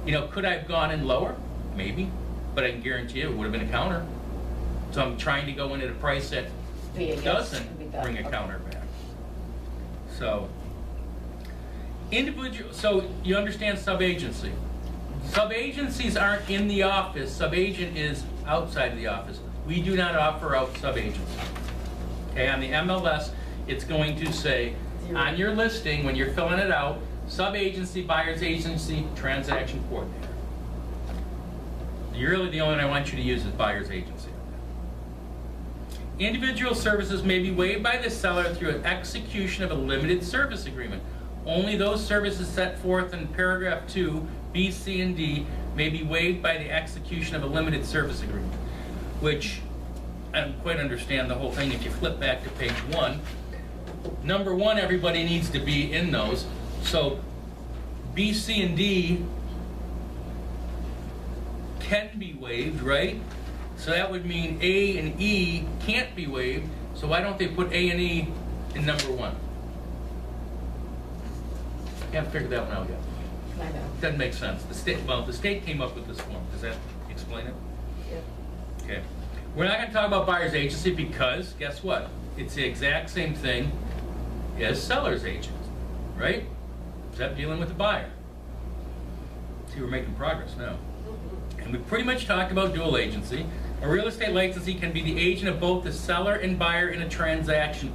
You know, could I have gone in lower? Maybe, but I can guarantee you it would have been a counter. So I'm trying to go in at a price that doesn't bring a counter back. So, so you understand sub-agency. Sub-agencies aren't in the office, sub-agent is outside of the office. We do not offer out sub-agency. Okay, on the MLS, it's going to say, on your listing, when you're filling it out, sub-agency, buyer's agency, transaction coordinator. Really, the only one I want you to use is buyer's agency. Individual services may be waived by the seller through an execution of a limited service agreement. Only those services set forth in paragraph 2, B, C, and D may be waived by the execution of a limited service agreement, which I don't quite understand the whole thing. If you flip back to page 1, number 1, everybody needs to be in those. So B, C, and D can be waived, right? So that would mean A and E can't be waived. So why don't they put A and E in number 1? Haven't figured that one out yet. I know. Doesn't make sense. The state came up with this form. Does that explain it? Yep. Okay. We're not going to talk about buyer's agency because guess what? It's the exact same thing as seller's agent, right? Except dealing with the buyer. See, we're making progress now. And we pretty much talked about dual agency. A real estate licensee can be the agent of both the seller and buyer in a transaction,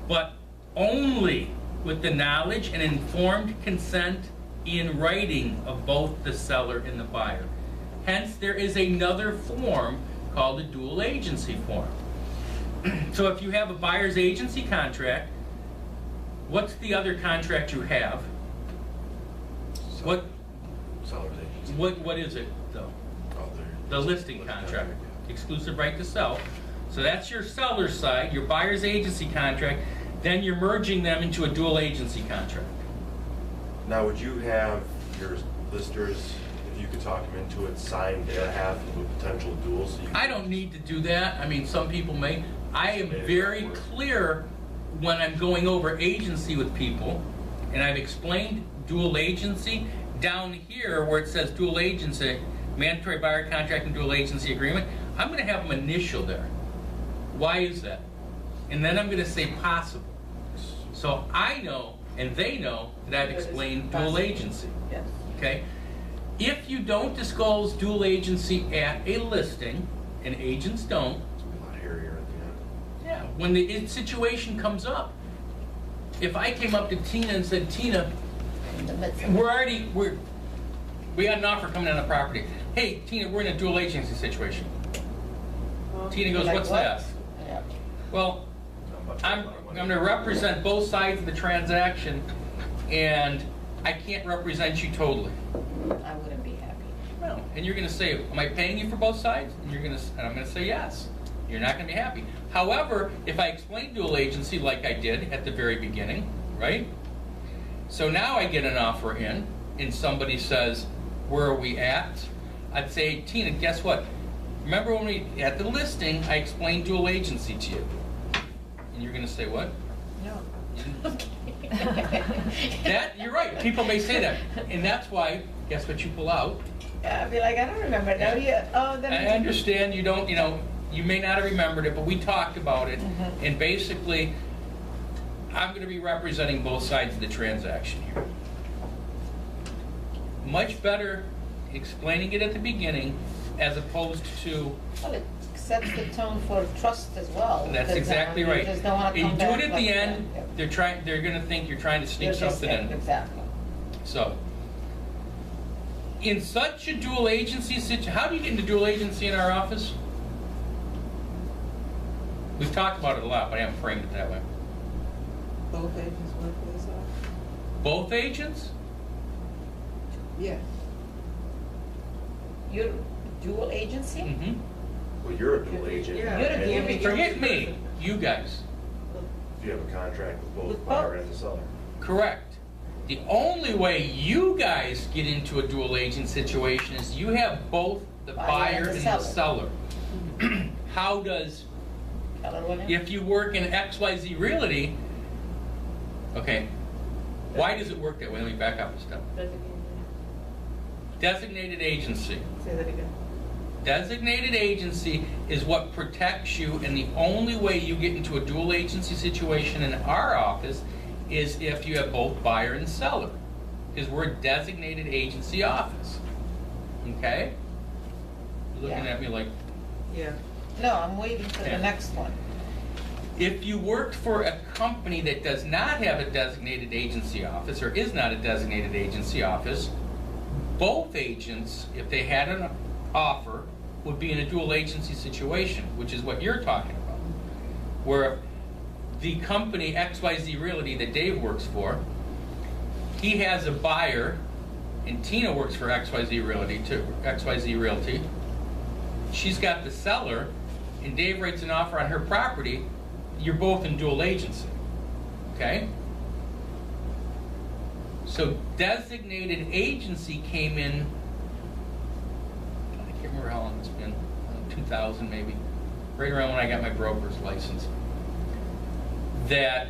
but only with the knowledge and informed consent in writing of both the seller and the buyer. Hence, there is another form called a dual agency form. So if you have a buyer's agency contract, what's the other contract you have? What, Seller's agency. what is it though? Oh, there. The listing contract, exclusive right to sell. So that's your seller's side, your buyer's agency contract, then you're merging them into a dual agency contract. Now, would you have your listers, if you could talk them into it, sign their half of a potential dual? So you I don't need to do that. I mean, some people may. I am Maybe very that works. clear when I'm going over agency with people, and I've explained dual agency. Down here where it says dual agency, mandatory buyer contract and dual agency agreement, I'm going to have them initial there. Why is that? And then I'm going to say possible. So I know, and they know, that I've That it's explained dual possible. agency. Yes. Okay? If you don't disclose dual agency at a listing, and agents don't, It's gonna be a lot hairier at the end. yeah, when the situation comes up, if I came up to Tina and said, Tina, In the midst of- we got an offer coming on the property. Hey, Tina, we're in a dual agency situation. Tina goes, Like what's what? that? Yeah. Well, Not much I'm of a lot of money. going to represent both sides of the transaction, and I can't represent you totally. I wouldn't be happy. Well, and you're going to say, am I paying you for both sides? And I'm going to say yes. You're not going to be happy. However, if I explain dual agency like I did at the very beginning, right? So now I get an offer in, and somebody says, where are we at? I'd say, Tina, guess what? Remember when at the listing, I explained dual agency to you? And you're going to say, what? No. You're right. People may say that. And that's why, guess what you pull out? I'd be like, I don't remember. No, then I understand you don't, you may not have remembered it, but we talked about it. Mhm. And basically, I'm going to be representing both sides of the transaction here. Much better explaining it at the beginning as opposed to, Well, it sets the tone for trust as well. that's because, exactly you right. just don't want to You come do back it at like the that. end, Yeah. they're going to think you're trying to sneak You're just- something in. Exactly. So, in such a dual agency situation, how do you get into dual agency in our office? We've talked about it a lot, but I haven't framed it that way. Both agents work for this office? Both agents? Yes. You're dual agency? Mm-hmm. Well, you're a dual agent. Yeah. You're a and dual you- agent. Forget me, you guys. If you have a contract with both With buyer both. and the seller. Correct. The only way you guys get into a dual agent situation is you have both the buyer and the seller. How does, Keller Williams? if you work in XYZ Realty, okay, why does it work that way? Let me back up a step. Designated agency. Say that again. Designated agency is what protects you, and the only way you get into a dual agency situation in our office is if you have both buyer and seller, because we're a designated agency office. Okay? You're looking Yeah. at me like, Yeah. No, I'm waiting for Yeah. the next one. if you worked for a company that does not have a designated agency office or is not a designated agency office, both agents, if they had an offer, would be in a dual agency situation, which is what you're talking about. Where the company XYZ Realty that Dave works for, he has a buyer, and Tina works for XYZ Realty too, XYZ Realty. She's got the seller, and Dave writes an offer on her property. You're both in dual agency, okay? So designated agency came in, I can't remember how long it's been, 2000 maybe, right around when I got my broker's license. That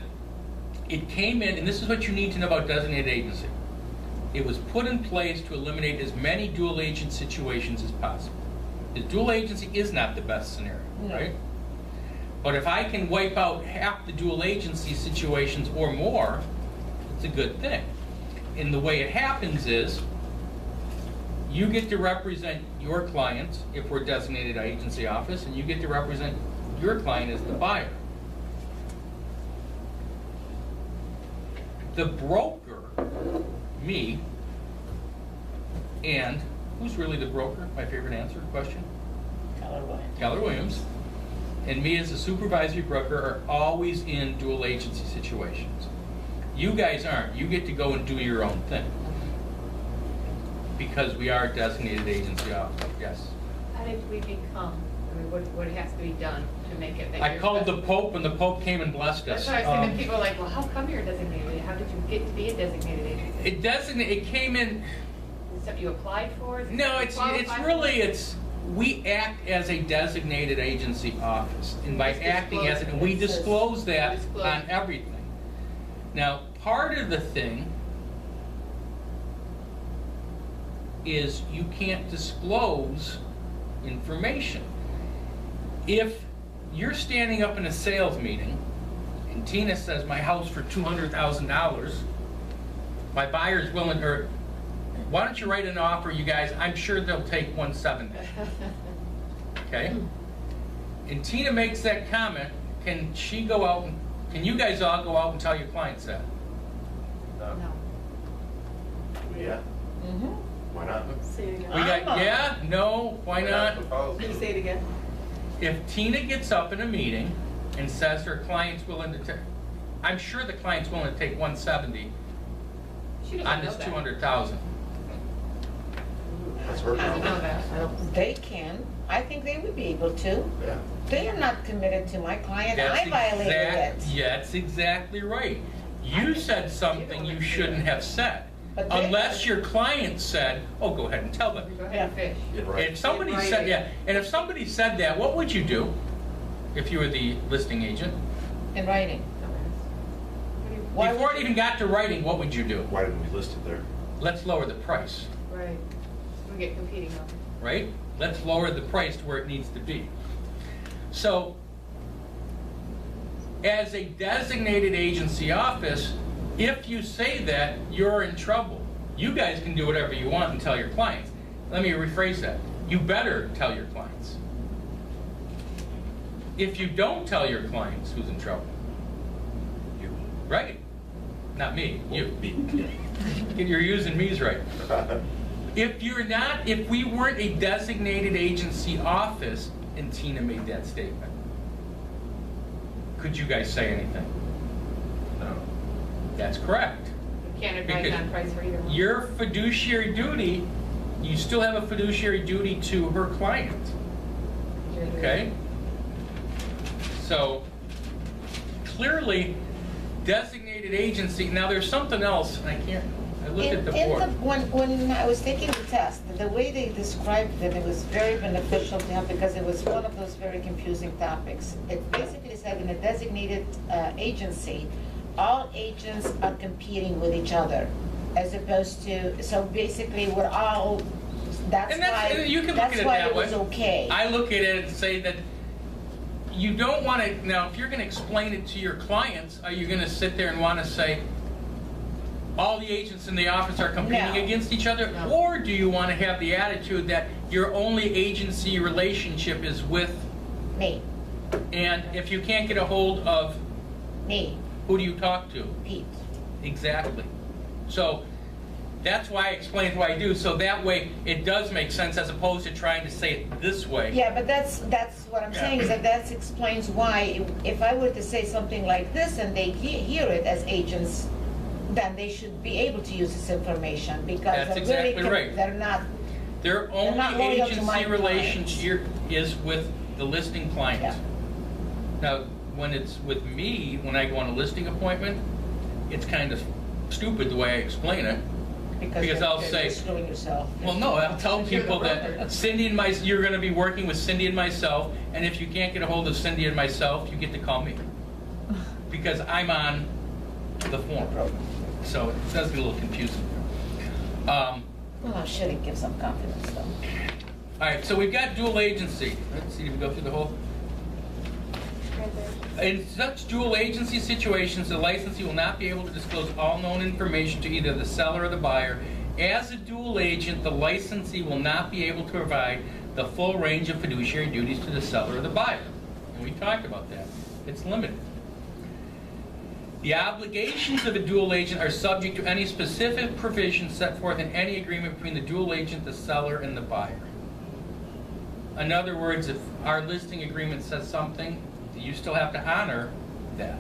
it came in, and this is what you need to know about designated agency. It was put in place to eliminate as many dual agent situations as possible. The dual agency is not the best scenario, No. right? But if I can wipe out half the dual agency situations or more, it's a good thing. And the way it happens is, you get to represent your clients if we're a designated agency office, and you get to represent your client as the buyer. The broker, me, and who's really the broker? My favorite answer question? Keller Williams. Keller Williams, and me as a supervisory broker are always in dual agency situations. You guys aren't. You get to go and do your own thing. Because we are a designated agency office, yes. How did we become, I mean, what has to be done to make it? that I you're called the designate- Pope, and the Pope came and blessed us. That's what I was thinking, people are like, well, how come you're designated? How did you get to be a designated agency? It came in, Is that you applied for? Is it no, you it's qualified really, for? we act as a designated agency office. And by Just acting as, disclose we it. It says- disclose that disclose. on everything. Now, part of the thing is you can't disclose information. If you're standing up in a sales meeting and Tina says my house for $200,000, my buyer's willing, or why don't you write an offer, you guys, I'm sure they'll take 170, okay? And Tina makes that comment, can she go out, and can you guys all go out and tell your clients that? No. Yeah, Mhm. why not? Say it again. We got, yeah, no, why not? Can you say it again? If Tina gets up in a meeting and says her client's willing to take, I'm sure the client's willing to take 170 She doesn't on know this that. 200,000. That's her Doesn't know problem. that. I don't, they can. I think they would be able to. Yeah. They are not committed to my client. That's I violated it. Yeah, that's exactly right. You said something you shouldn't have said. But they- Unless your client said, oh, go ahead and tell them. Go ahead and fish. In writing. If somebody In said, writing. yeah, and if somebody said that, what would you do if you were the listing agent? In writing. Why Before would it even got to writing, what would you do? Why didn't we list it there? Let's lower the price, Right. We get competing offers. right? Let's lower the price to where it needs to be. So, as a designated agency office, if you say that, you're in trouble. You guys can do whatever you want and tell your clients. Let me rephrase that. You better tell your clients. If you don't tell your clients, who's in trouble? You. Right? Not me, you. Me. You're using me's right. If you're not, if we weren't a designated agency office, and Tina made that statement, could you guys say anything? No. That's correct. You can't advise Because on price for either one. Your fiduciary duty, you still have a fiduciary duty to her client, okay? So, clearly, designated agency, now there's something else, and I looked at the board. When I was taking the test, the way they described it was very beneficial to him because it was one of those very confusing topics. It basically said in a designated agency, all agents are competing with each other, as opposed to, so basically we're all, that's And that's, why, you can look that's at it why that it way. was okay. I look at it and say that you don't want to, now if you're going to explain it to your clients, are you going to sit there and want to say, all the agents in the office are competing No. against each other? No. Or do you want to have the attitude that your only agency relationship is with, Me, and if you can't get a hold of, me, who do you talk to? Pete. Exactly. So that's why I explained what I do, so that way it does make sense as opposed to trying to say it this way. Yeah, but that's what I'm saying, is that explains why, if I were to say something like this and they hear it as agents, then they should be able to use this information, because That's they're really, exactly right. they're not, Their not only loyal to my agency relationship is with the listing client. Yeah. Now, when it's with me, when I go on a listing appointment, it's kind of stupid the way I explain it. Because because I'll you're say- screwing yourself. Well, no, I'll tell You're the people broker. that Cindy and you're gonna be working with Cindy and myself, and if you can't get a hold of Cindy and myself, you get to call me. Because I'm on the form, so it does get a little confusing. Well, I'm sure it gives some confidence, though. All right, so we've got dual agency. Let's see if we go through the whole. In such dual agency situations, the licensee will not be able to disclose all known information to either the seller or the buyer. As a dual agent, the licensee will not be able to provide the full range of fiduciary duties to the seller or the buyer. And we talked about that. It's limited. The obligations of a dual agent are subject to any specific provision set forth in any agreement between the dual agent, the seller, and the buyer. In other words, if our listing agreement says something, you still have to honor that.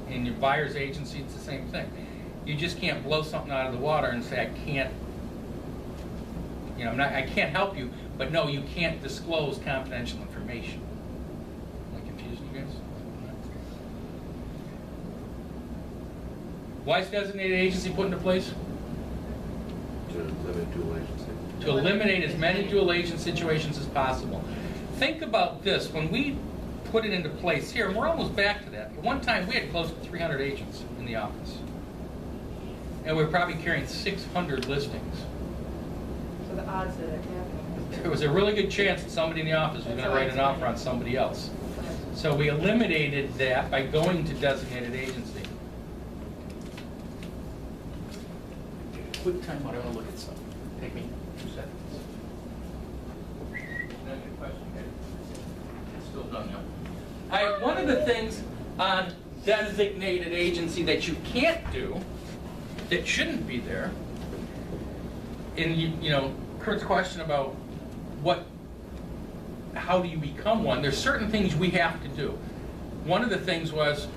In your buyer's agency, it's the same thing. You just can't blow something out of the water and say, I can't, you know, I can't help you, but no, you can't disclose confidential information. Am I confusing you guys? Why is designated agency put into place? To limit dual agency. To eliminate as many dual agent situations as possible. Think about this, when we put it into place here, and we're almost back to that. At one time, we had close to 300 agents in the office. And we were probably carrying 600 listings. So the odds that it happening. There was a really good chance that somebody in the office was going to write an offer on somebody else. So we eliminated that by going to designated agency. Quick time, I want to look at something. Take me 2 seconds. No good question, okay? It's still done now. One of the things on designated agency that you can't do, that shouldn't be there, in you know, Kurt's question about how do you become one, there's certain things we have to do. One of the things was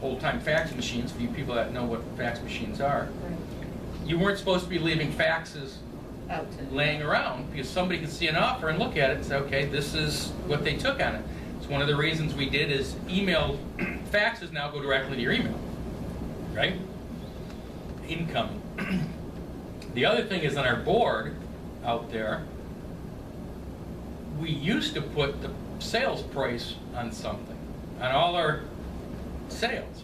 old-time fax machines, for you people that know what fax machines are. You weren't supposed to be leaving faxes Out. laying around, because somebody can see an offer and look at it and say, okay, this is what they took on it. It's one of the reasons we did is email, faxes now go directly to your email, right? Incoming. The other thing is on our board out there, we used to put the sales price on something, on all our sales.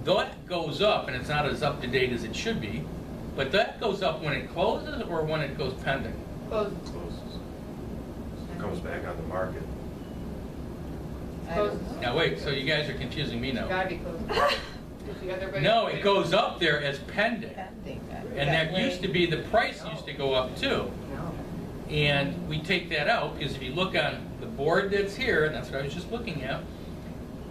That goes up, and it's not as up to date as it should be, but that goes up when it closes or when it goes pending? Close. Closes. Comes back on the market. I don't know. Now wait, so you guys are confusing me now. Gotta be close. No, it goes up there as pending. Pending, And that used to be, the price used to go up too. And we take that out, because if you look on the board that's here, and that's what I was just looking at,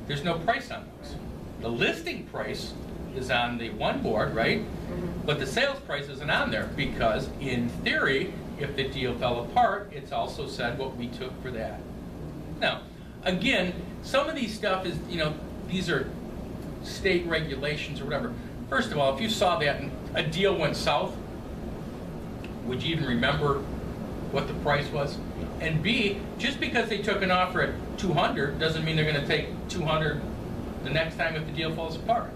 there's no price on those. The listing price is on the one board, right? But the sales price isn't on there, because in theory, if the deal fell apart, it's also said what we took for that. Now, again, some of these stuff is, you know, these are state regulations or whatever. First of all, if you saw that and a deal went south, would you even remember what the price was? And B, just because they took an offer at 200 doesn't mean they're going to take 200 the next time if the deal falls apart.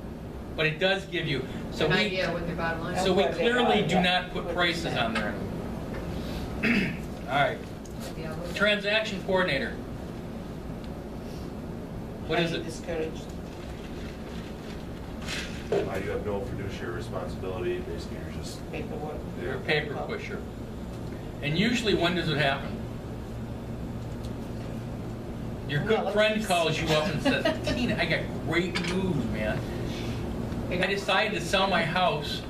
But it does give you, so An we, idea what their bottom line is. so we What they clearly are, do yeah. not put prices on there. All right, transaction coordinator. What is Highly it? Discouraged. You have no fiduciary responsibility, basically you're just. Paperwork. You're a paper pusher. And usually, when does it happen? Your Well, good let's friend just- calls you up and says, Tina, I got great news, man. I decided to sell my house,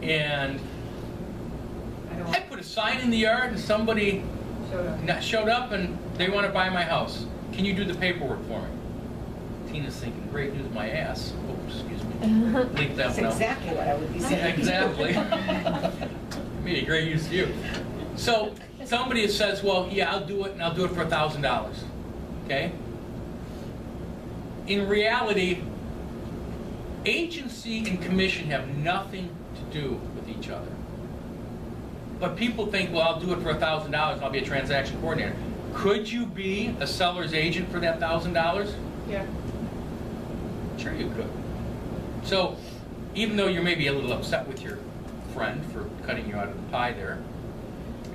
and I don't I want put a sign in the yard, and somebody showed up. showed up, and they want to buy my house. Can you do the paperwork for me? Tina's thinking, great news, my ass. Oops, excuse me. Leave that That's one out. exactly what I would be saying. Exactly. Made a great use of you. So somebody says, well, yeah, I'll do it, and I'll do it for $1,000. Okay? In reality, agency and commission have nothing to do with each other. But people think, well, I'll do it for $1,000, I'll be a transaction coordinator. Could you be a seller's agent for that $1,000? Yeah. Sure you could. So, even though you're maybe a little upset with your friend for cutting you out of the pie there,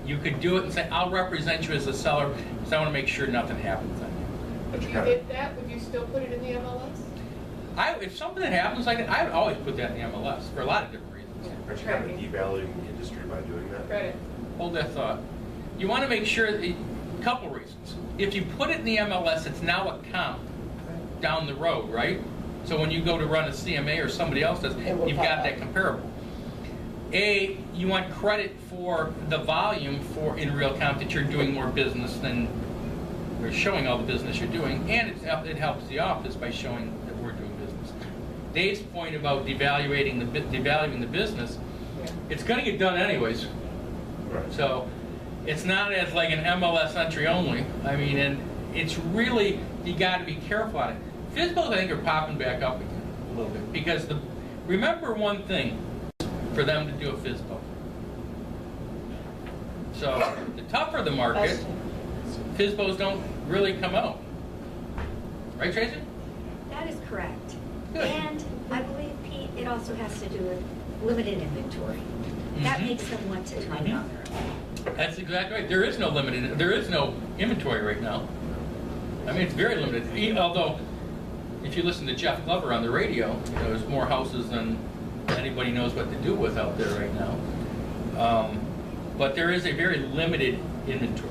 you could do it and say, I'll represent you as a seller because I want to make sure nothing happens on you. But If you you kind of, did that, would you still put it in the MLS? If something happens like that, I would always put that in the MLS for a lot of different reasons. aren't you kind of devaluing the industry by doing that? Credit. Hold that thought. You want to make sure, a couple reasons. If you put it in the MLS, it's now a comp down the road, right? So when you go to run a CMA or somebody else does, It will you've pop got up. that comparable. You want credit for the volume in real comp that you're doing more business than, or showing all the business you're doing, and it helps the office by showing that we're doing business. Dave's point about devaluing the business, Yeah. it's going to get done anyways. Right. So It's not as like an MLS entry only. I mean, and it's really, you gotta be careful on it. FSBOs, I think, are popping back up again a little bit, because remember one thing, for them to do a FSBO. So, the tougher the market, FSBOs don't really come out. Right, Tracy? That is correct. Good. And I believe, Pete, it also has to do with limited inventory. That Mhm. makes them want to time it on their own. That's exactly right. There is no inventory right now. I mean, it's very limited. Although, if you listen to Jeff Glover on the radio, there's more houses than anybody knows what to do with out there right now. But there is a very limited inventory.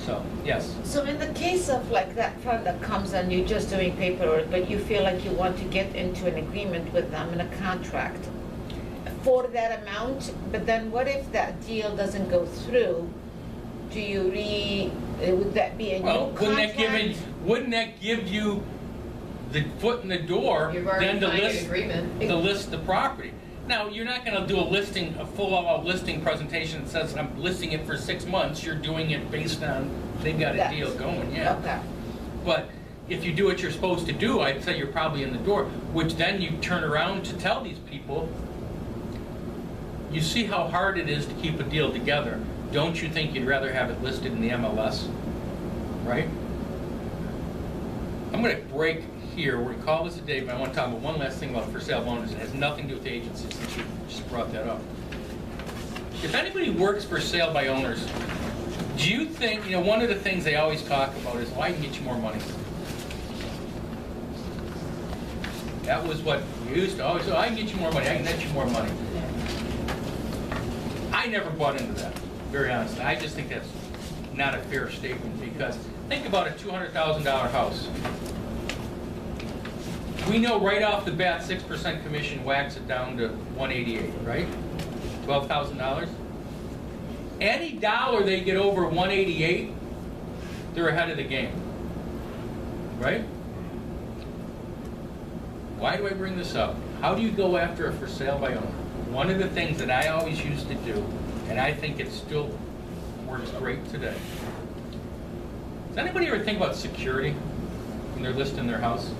So, yes. So in the case of like that friend that comes and you're just doing paperwork, but you feel like you want to get into an agreement with them in a contract for that amount, but then what if that deal doesn't go through? Do you would that be a new Well, contract? wouldn't that give you the foot in the door You've already then to signed an list, agreement. to list the property? Now, you're not gonna do a full-out listing presentation that says, I'm listing it for 6 months. You're doing it based on, they've got a That. deal going, yeah. Okay. But if you do what you're supposed to do, I'd say you're probably in the door, which then you turn around to tell these people, you see how hard it is to keep a deal together. Don't you think you'd rather have it listed in the MLS, right? I'm gonna break here, we're gonna call this a day, but I wanna talk about one last thing about for sale owners. It has nothing to do with the agency, since you just brought that up. If anybody works for sale by owners, do you think, one of the things they always talk about is, well, I can get you more money. That was what we used to always say, I can get you more money, I can get you more money. I never bought into that, very honestly. I just think that's not a fair statement, because think about a $200,000 house. We know right off the bat, 6% commission whacks it down to $188, right? $12,000. Any dollar they get over $188, they're ahead of the game, right? Why do I bring this up? How do you go after a for sale by owner? One of the things that I always used to do, and I think it still works great today. Does anybody ever think about security when they're listing their house?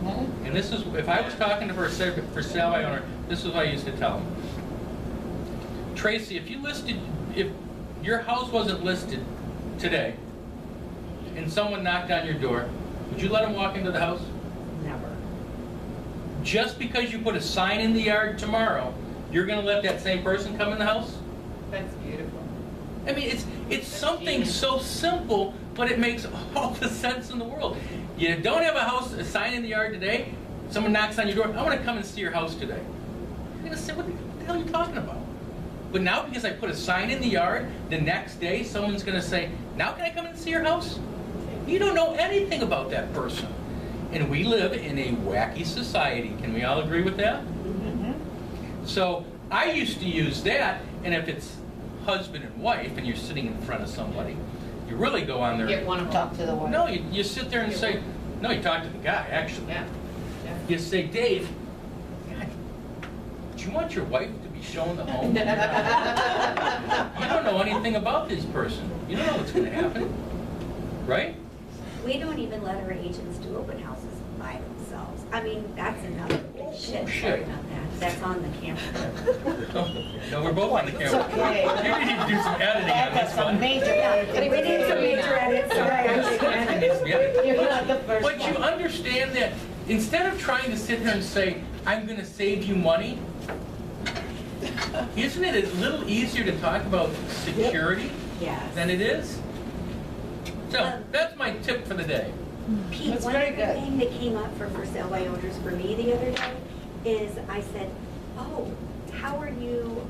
Mhm. And this is, if I was talking to for sale by owner, this is what I used to tell them. Tracy, if your house wasn't listed today, and someone knocked on your door, would you let them walk into the house? Never. Just because you put a sign in the yard tomorrow, you're gonna let that same person come in the house? That's beautiful. I mean, it's something so simple, but it makes all the sense in the world. You don't have a sign in the yard today, someone knocks on your door, I want to come and see your house today. You're going to say, what the hell are you talking about? But now because I put a sign in the yard, the next day someone's going to say, now can I come and see your house? You don't know anything about that person. And we live in a wacky society. Can we all agree with that? Mhm. So I used to use that, and if it's husband and wife and you're sitting in front of somebody, you really go on there. Get one of them. Talk to the one. No, you sit there and say, no, you talk to the guy, actually. Yeah. You say, Dave, God, do you want your wife to be shown the home? You don't know anything about this person. You don't know what's going to happen, right? We don't even let our agents do open houses by themselves. I mean, that's another big shit. Sorry about that. That's on the camera. No, we're both on the camera. It's okay. You need to do some editing on That's this some one. major Yeah, editing. we need some major edits. Sorry, I should It needs to be edited. You're not the first But you one. understand that instead of trying to sit here and say, I'm going to save you money, isn't it a little easier to talk about security Yes. than it is? So that's my tip for the day. Pete, That's one very other good. thing that came up for sale by owners for me the other day is I said, oh, how are you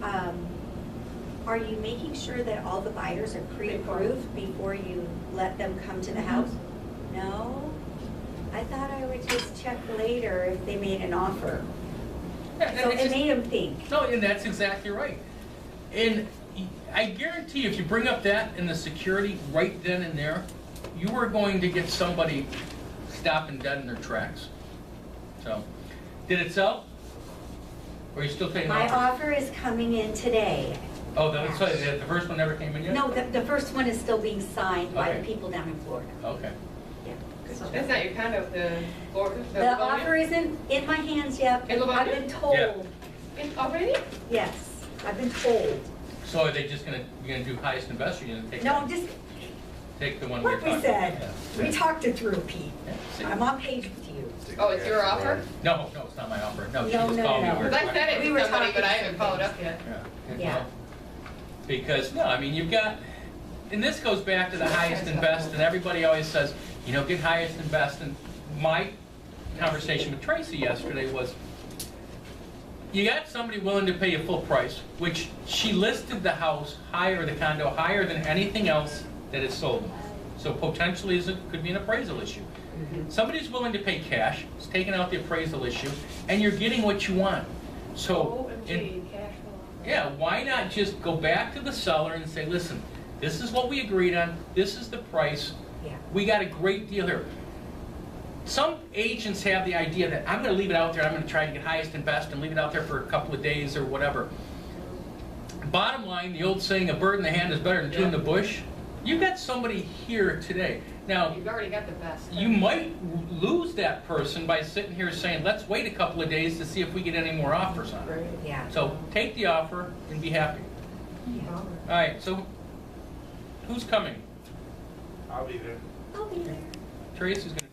making sure that all the buyers are pre-approved before you let them come to the house? No, I thought I would just check later if they made an offer. Yeah, So it's it just- made them think. No, and that's exactly right. And I guarantee if you bring up that and the security right then and there, you are going to get somebody stopping dead in their tracks. So, did it sell? Or are you still taking My offers? offer is coming in today. Oh, so the first one never came in yet? No, the first one is still being signed by the Okay. people down in Florida. Okay. Yeah. That's not your condo, the The offer isn't in my hands yet, In but I've Livonia? been told, Already? yes, I've been told. So are they just you're gonna do highest and best, or you're gonna take? No, just Take the one we what talked we said. about? We talked it through, Pete. Yeah. See? I'm on page with you. Oh, it's your offer? No, it's not my offer. No, she No, just no, called me. no. We were Because I said it We to were somebody, talking but I haven't some followed up things. yet. Yeah. Yeah. Because, no, I mean, you've got, and this goes back to the highest and best, and everybody always says, get highest and best. And my conversation with Tracy yesterday was, you got somebody willing to pay a full price, which she listed the house higher, the condo higher than anything else that is sold. So potentially it could be an appraisal issue. Somebody's willing to pay cash, it's taking out the appraisal issue, and you're getting what you want. So, OMG, cash flow. yeah, why not just go back to the seller and say, listen, this is what we agreed on, this is the price, Yeah. we got a great deal here. Some agents have the idea that I'm gonna leave it out there, I'm gonna try to get highest and best and leave it out there for a couple of days or whatever. Bottom line, the old saying, a bird in the hand is better than two in the bush. You got somebody here today. Now, You've already got the best. you might lose that person by sitting here saying, let's wait a couple of days to see if we get any more offers on it. Yeah. So take the offer and be happy. All right, so who's coming? I'll be there. I'll be there. Tracy's gonna